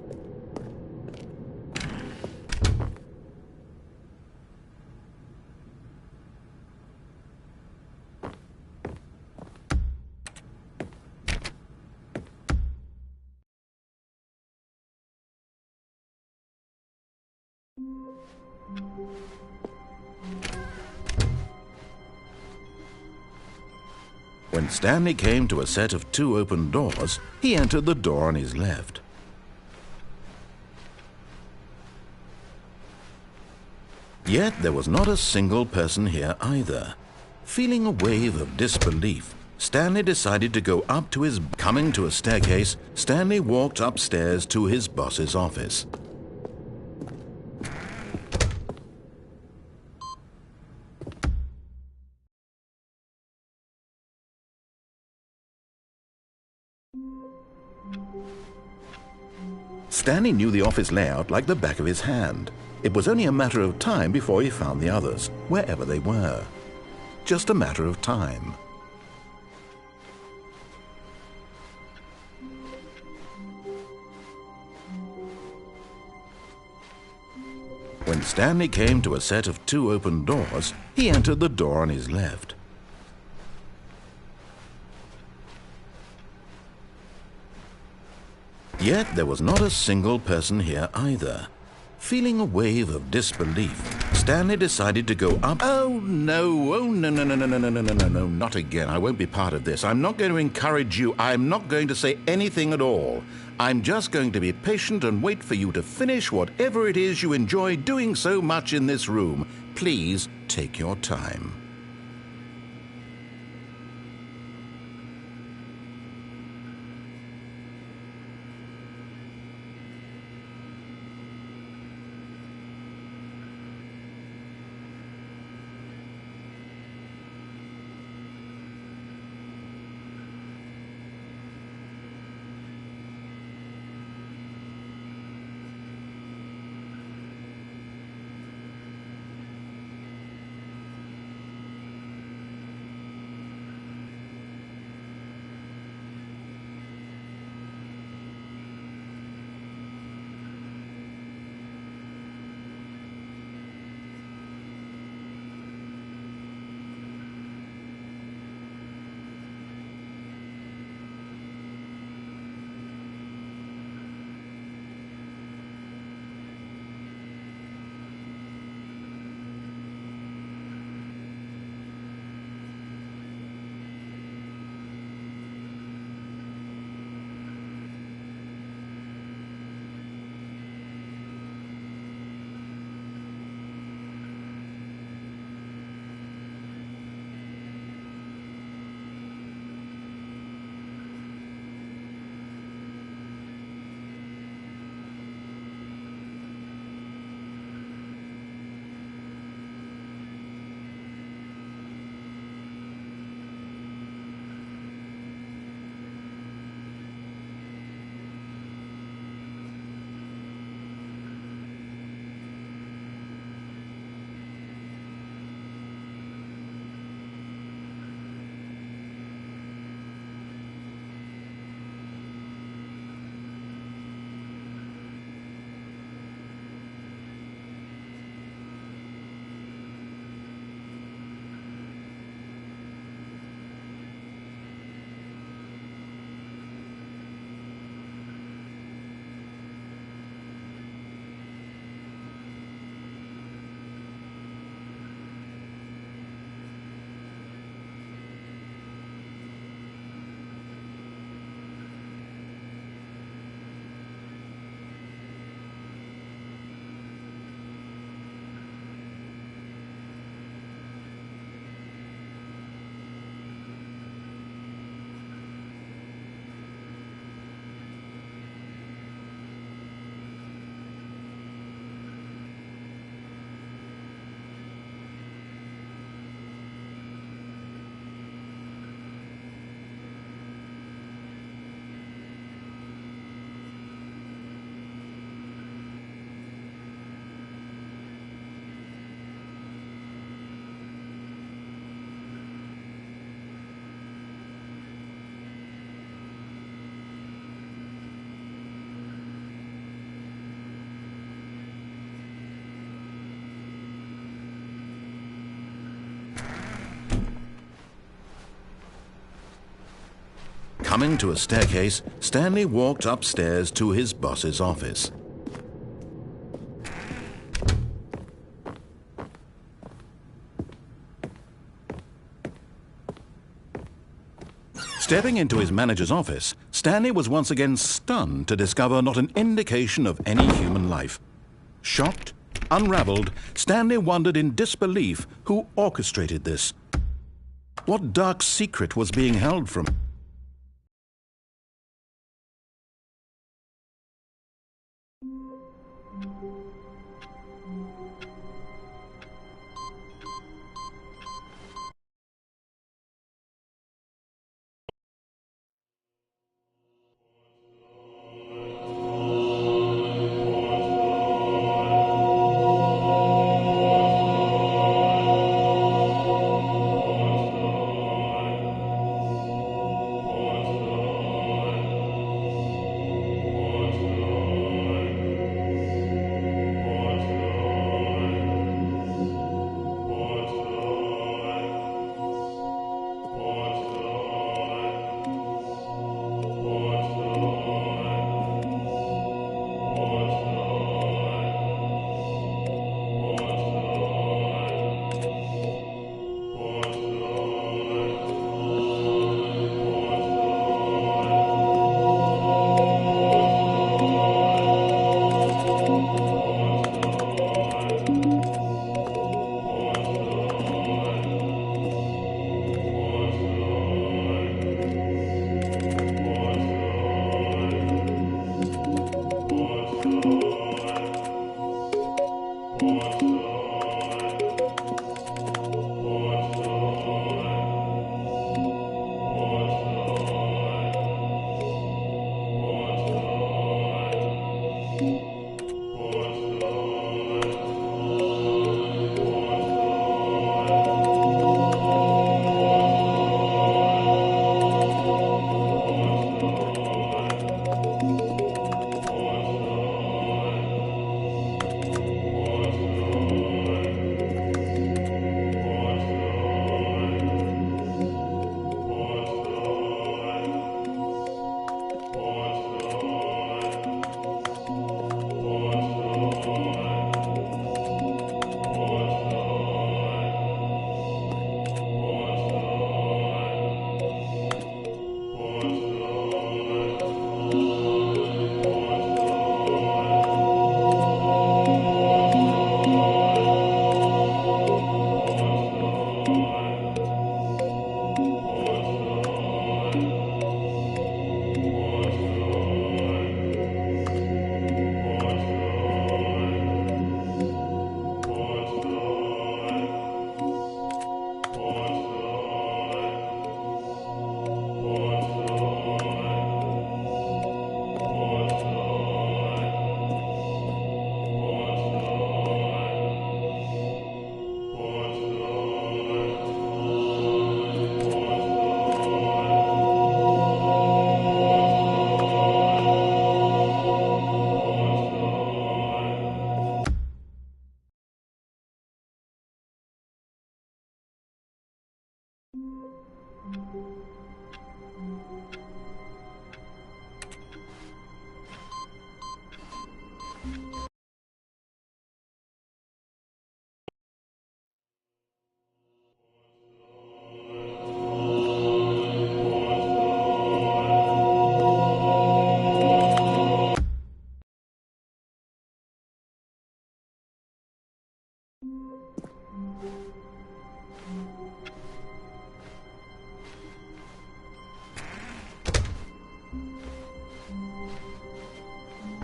When Stanley came to a set of 2 open doors, he entered the door on his left. Yet there was not a single person here either. Feeling a wave of disbelief, Stanley decided to go up to his... Coming to a staircase, Stanley walked upstairs to his boss's office. Stanley knew the office layout like the back of his hand. It was only a matter of time before he found the others, wherever they were. Just a matter of time. When Stanley came to a set of 2 open doors, he entered the door on his left. Yet there was not a single person here either. Feeling a wave of disbelief, Stanley decided to go up. Oh no, no, not again. I won't be part of this. I'm not going to encourage you. I'm not going to say anything at all. I'm just going to be patient and wait for you to finish whatever it is you enjoy doing so much in this room. Please take your time. Coming to a staircase, Stanley walked upstairs to his boss's office. Stepping into his manager's office, Stanley was once again stunned to discover not an indication of any human life. Shocked, unraveled, Stanley wondered in disbelief who orchestrated this. What dark secret was being held from him?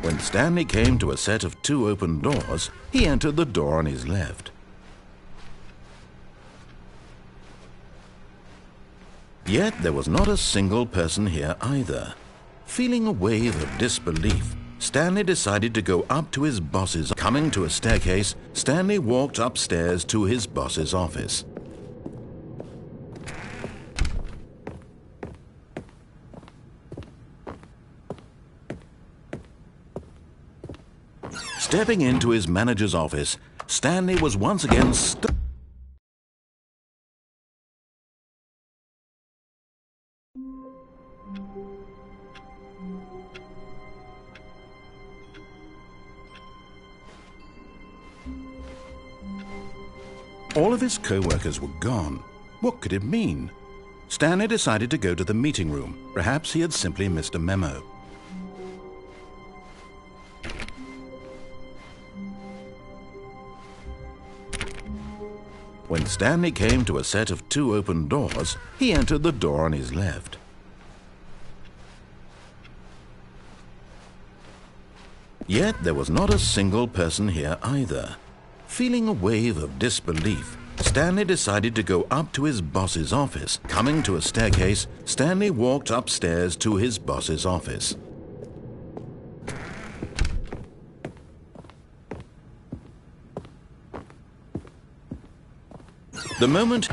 When Stanley came to a set of 2 open doors, he entered the door on his left. Yet there was not a single person here either. Feeling a wave of disbelief, Stanley decided to go up to his boss's. Coming to a staircase, Stanley walked upstairs to his boss's office. Stepping into his manager's office, Stanley was once again All of his co-workers were gone. What could it mean? Stanley decided to go to the meeting room. Perhaps he had simply missed a memo. When Stanley came to a set of 2 open doors, he entered the door on his left. Yet there was not a single person here either. Feeling a wave of disbelief, Stanley decided to go up to his boss's office. Coming to a staircase, Stanley walked upstairs to his boss's office. The moment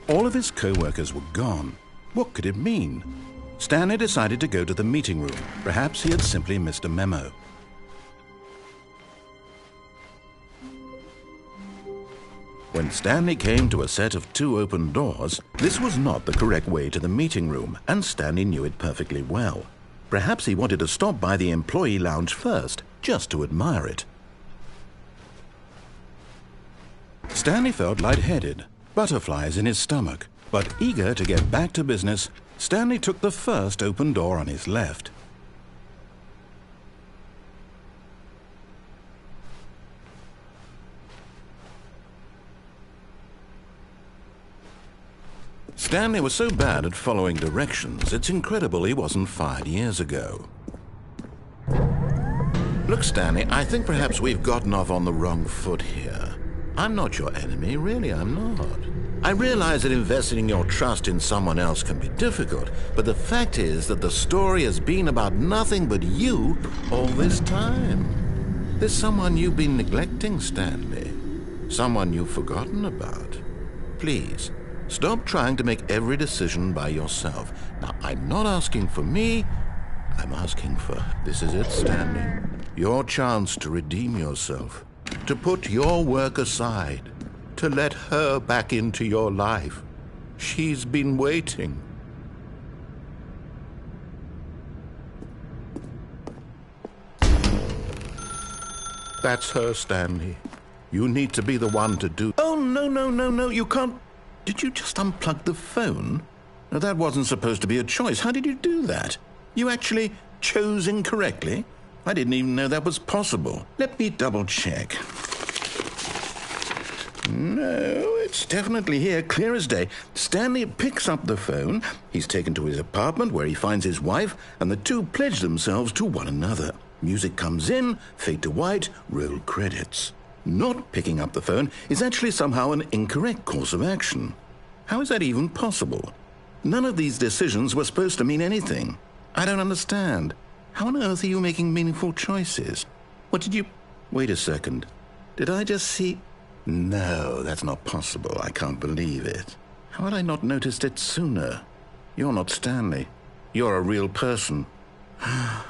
all of his co-workers were gone. What could it mean? Stanley decided to go to the meeting room. Perhaps he had simply missed a memo. When Stanley came to a set of 2 open doors, this was not the correct way to the meeting room, and Stanley knew it perfectly well. Perhaps he wanted to stop by the employee lounge first, just to admire it. Stanley felt lightheaded, butterflies in his stomach, but eager to get back to business, Stanley took the first open door on his left. Stanley was so bad at following directions, it's incredible he wasn't fired years ago. Look, Stanley, I think perhaps we've gotten off on the wrong foot here. I'm not your enemy, really, I'm not. I realize that investing your trust in someone else can be difficult, but the fact is that the story has been about nothing but you all this time. There's someone you've been neglecting, Stanley. Someone you've forgotten about. Please, stop trying to make every decision by yourself. Now, I'm not asking for me, I'm asking for... This is it, Stanley. Your chance to redeem yourself. To put your work aside. To let her back into your life. She's been waiting. That's her, Stanley. You need to be the one to do... Oh, no, you can't... Did you just unplug the phone? Now, that wasn't supposed to be a choice. How did you do that? You actually chose incorrectly? I didn't even know that was possible. Let me double-check. No, it's definitely here, clear as day. Stanley picks up the phone. He's taken to his apartment where he finds his wife, and the two pledge themselves to one another. Music comes in, fade to white, roll credits. Not picking up the phone is actually somehow an incorrect course of action. How is that even possible? None of these decisions were supposed to mean anything. I don't understand. How on earth are you making meaningful choices? What did you... Wait a second. Did I just see... No, that's not possible. I can't believe it. How had I not noticed it sooner? You're not Stanley. You're a real person. I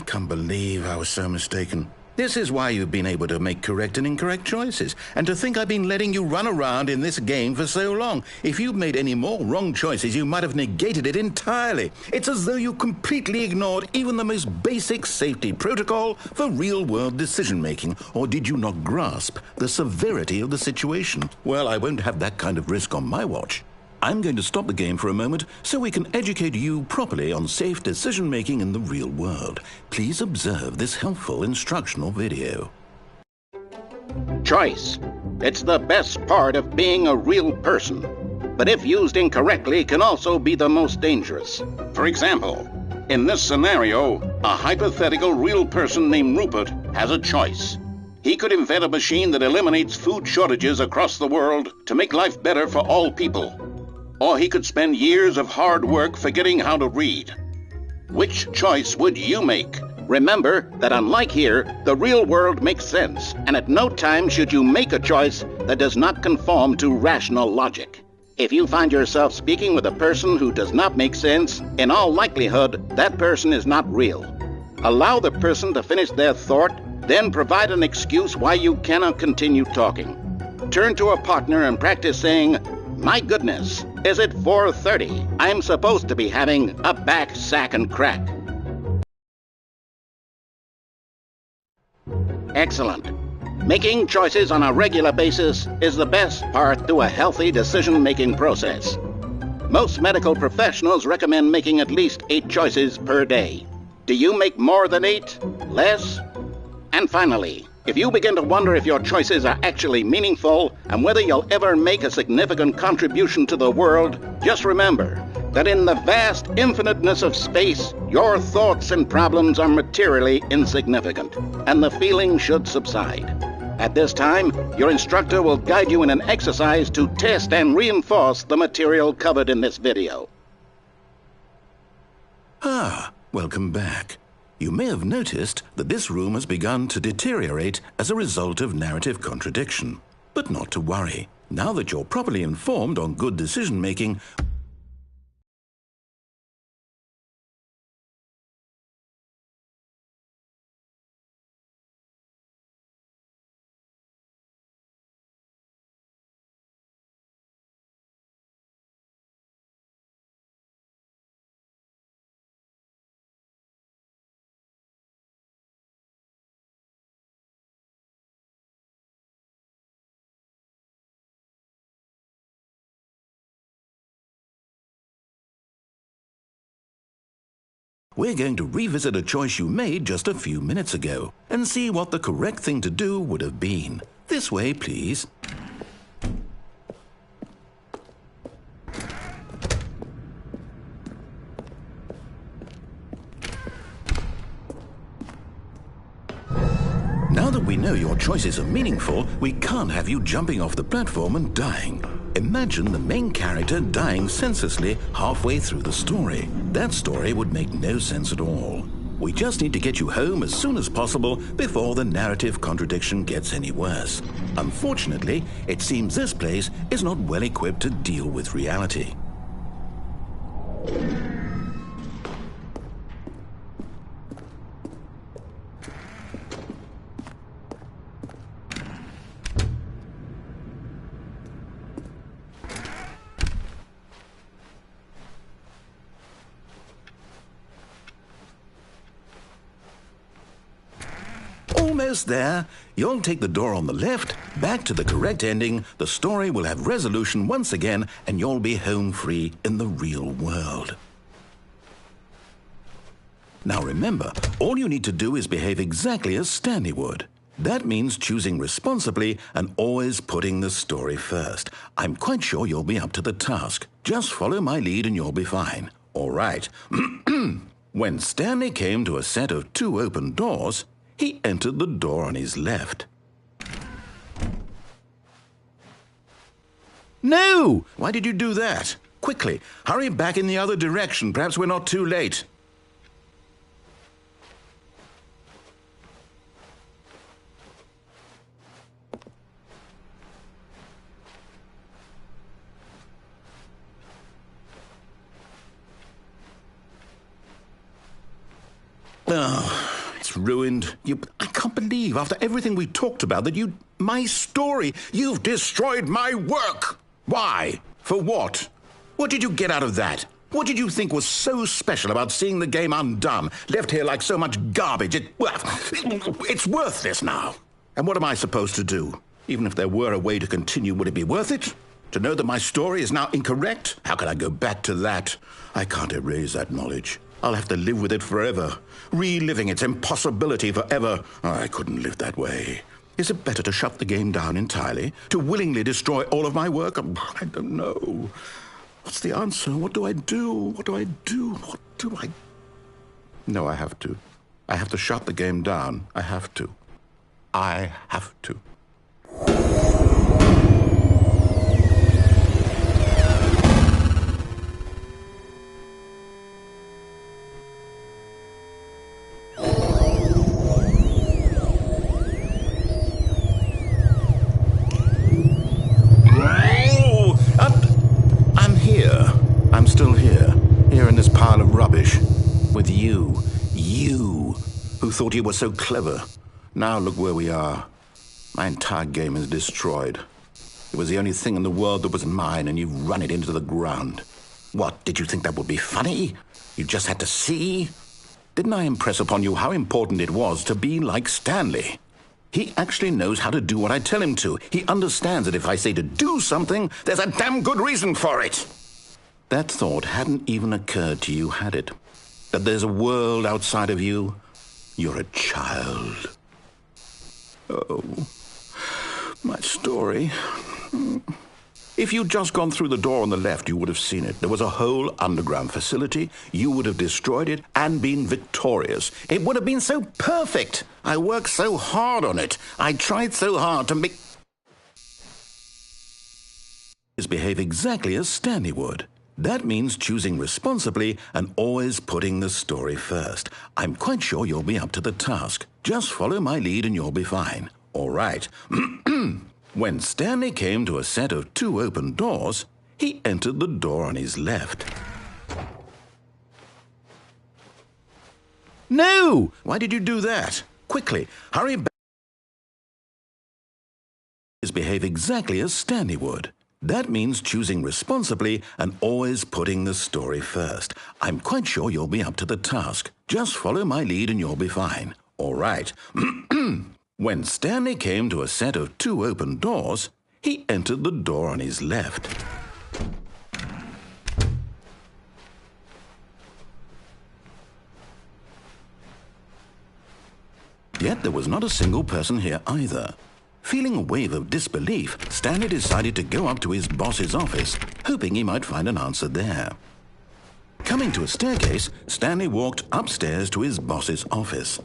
can't believe I was so mistaken. This is why you've been able to make correct and incorrect choices. And to think I've been letting you run around in this game for so long. If you'd made any more wrong choices, you might have negated it entirely. It's as though you completely ignored even the most basic safety protocol for real-world decision-making. Or did you not grasp the severity of the situation? Well, I won't have that kind of risk on my watch. I'm going to stop the game for a moment so we can educate you properly on safe decision-making in the real world. Please observe this helpful instructional video. Choice. It's the best part of being a real person. But if used incorrectly, can also be the most dangerous. For example, in this scenario, a hypothetical real person named Rupert has a choice. He could invent a machine that eliminates food shortages across the world to make life better for all people. Or he could spend years of hard work forgetting how to read. Which choice would you make? Remember that unlike here, the real world makes sense, and at no time should you make a choice that does not conform to rational logic. If you find yourself speaking with a person who does not make sense, in all likelihood, that person is not real. Allow the person to finish their thought, then provide an excuse why you cannot continue talking. Turn to a partner and practice saying, "My goodness, is it 4:30? I'm supposed to be having a back, sack, and crack." Excellent. Making choices on a regular basis is the best part to a healthy decision-making process. Most medical professionals recommend making at least 8 choices per day. Do you make more than 8? Less? And finally, if you begin to wonder if your choices are actually meaningful and whether you'll ever make a significant contribution to the world, just remember that in the vast infiniteness of space, your thoughts and problems are materially insignificant, and the feeling should subside. At this time, your instructor will guide you in an exercise to test and reinforce the material covered in this video. Welcome back. You may have noticed that this room has begun to deteriorate as a result of narrative contradiction. But not to worry. Now that you're properly informed on good decision-making, we're going to revisit a choice you made just a few minutes ago and see what the correct thing to do would have been. This way, please. Now that we know your choices are meaningful, we can't have you jumping off the platform and dying. Imagine the main character dying senselessly halfway through the story. That story would make no sense at all. We just need to get you home as soon as possible before the narrative contradiction gets any worse. Unfortunately, it seems this place is not well equipped to deal with reality. Almost there. You'll take the door on the left, back to the correct ending, the story will have resolution once again, and you'll be home free in the real world. Now remember, all you need to do is behave exactly as Stanley would. That means choosing responsibly and always putting the story first. I'm quite sure you'll be up to the task. Just follow my lead and you'll be fine. All right. When Stanley came to a set of 2 open doors, he entered the door on his left. No! Why did you do that? Quickly, hurry back in the other direction. Perhaps we're not too late. Oh. It's ruined. I can't believe, after everything we talked about, that my story, you've destroyed my work. Why? For what? What did you get out of that? What did you think was so special about seeing the game undone, left here like so much garbage? It's worthless now. And what am I supposed to do? Even if there were a way to continue, would it be worth it? To know that my story is now incorrect? How can I go back to that? I can't erase that knowledge. I'll have to live with it forever, reliving its impossibility forever. I couldn't live that way. Is it better to shut the game down entirely? To willingly destroy all of my work? I don't know. What's the answer? What do I do? What do I do? What do I... No, I have to. I have to shut the game down. I have to. I have to. I'm still here in this pile of rubbish, with you, who thought you were so clever. Now look where we are. My entire game is destroyed. It was the only thing in the world that was mine, and you've run it into the ground. What, did you think that would be funny? You just had to see? Didn't I impress upon you how important it was to be like Stanley? He actually knows how to do what I tell him to. He understands that if I say to do something, there's a damn good reason for it. That thought hadn't even occurred to you, had it? That there's a world outside of you? You're a child. Oh, my story. If you'd just gone through the door on the left, you would have seen it. There was a whole underground facility. You would have destroyed it and been victorious. It would have been so perfect. I worked so hard on it. I tried so hard to make... behave exactly as Stanley would. That means choosing responsibly and always putting the story first. I'm quite sure you'll be up to the task. Just follow my lead and you'll be fine. All right. When Stanley came to a set of 2 open doors, he entered the door on his left. No! Why did you do that? Quickly, hurry back. Behave exactly as Stanley would. That means choosing responsibly and always putting the story first. I'm quite sure you'll be up to the task. Just follow my lead and you'll be fine. All right. When Stanley came to a set of 2 open doors, he entered the door on his left. Yet there was not a single person here either. Feeling a wave of disbelief, Stanley decided to go up to his boss's office, hoping he might find an answer there. Coming to a staircase, Stanley walked upstairs to his boss's office.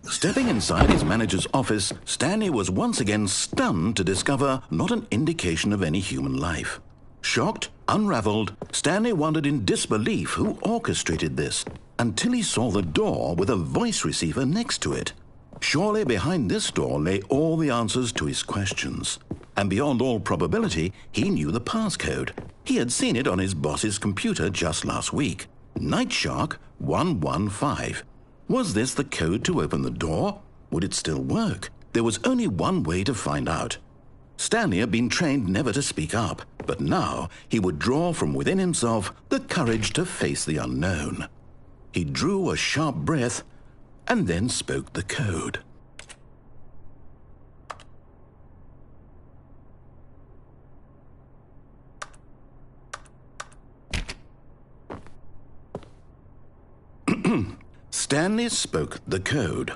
Stepping inside his manager's office, Stanley was once again stunned to discover not an indication of any human life. Shocked, unraveled, Stanley wondered in disbelief who orchestrated this, until he saw the door with a voice receiver next to it. Surely behind this door lay all the answers to his questions. And beyond all probability, he knew the passcode. He had seen it on his boss's computer just last week. Night Shark 115. Was this the code to open the door? Would it still work? There was only one way to find out. Stanley had been trained never to speak up, but now he would draw from within himself the courage to face the unknown. He drew a sharp breath and then spoke the code. Stanley spoke the code.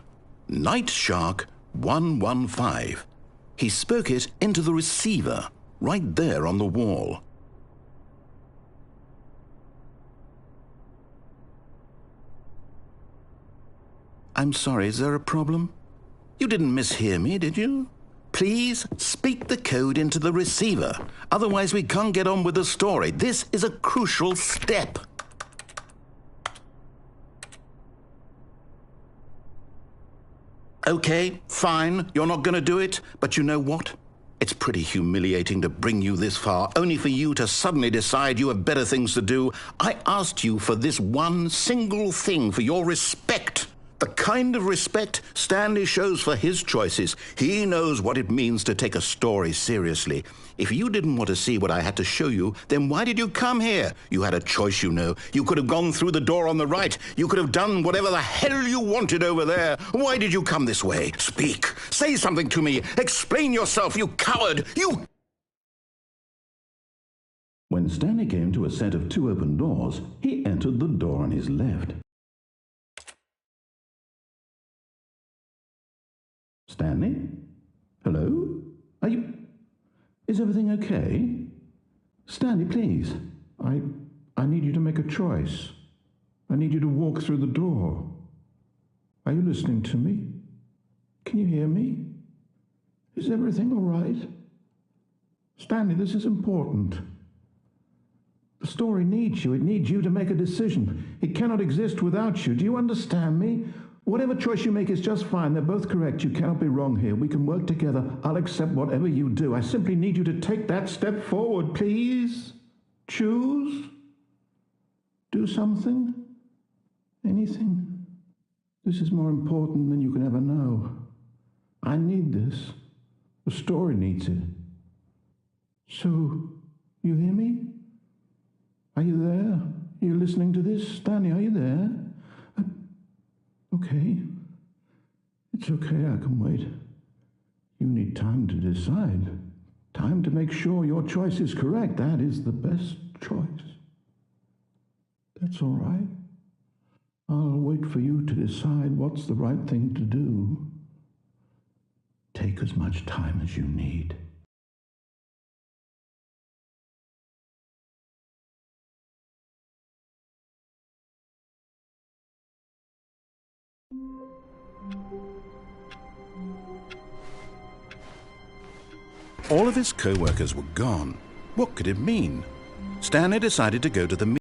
Night Shark 115. He spoke it into the receiver, right there on the wall. I'm sorry, is there a problem? You didn't mishear me, did you? Please speak the code into the receiver. Otherwise we can't get on with the story. This is a crucial step. Okay, fine, you're not going to do it, but you know what? It's pretty humiliating to bring you this far, only for you to suddenly decide you have better things to do. I asked you for this one single thing, for your respect. The kind of respect Stanley shows for his choices. He knows what it means to take a story seriously. If you didn't want to see what I had to show you, then why did you come here? You had a choice, you know. You could have gone through the door on the right. You could have done whatever the hell you wanted over there. Why did you come this way? Speak. Say something to me. Explain yourself, you coward. You... When Stanley came to a set of 2 open doors, he entered the door on his left. Stanley? Hello? Are you... Is everything okay? Stanley, please. I need you to make a choice. I need you to walk through the door. Are you listening to me? Can you hear me? Is everything all right? Stanley, this is important. The story needs you. It needs you to make a decision. It cannot exist without you. Do you understand me? Whatever choice you make is just fine. They're both correct. You cannot be wrong here. We can work together. I'll accept whatever you do. I simply need you to take that step forward, please. Choose. Do something. Anything. This is more important than you can ever know. I need this. The story needs it. So, you hear me? Are you there? Are you listening to this? Stanley, are you there? Okay. It's okay, I can wait. You need time to decide. Time to make sure your choice is correct. That is the best choice. That's all right. I'll wait for you to decide what's the right thing to do. Take as much time as you need. All of his co-workers were gone. What could it mean? Stanley decided to go to the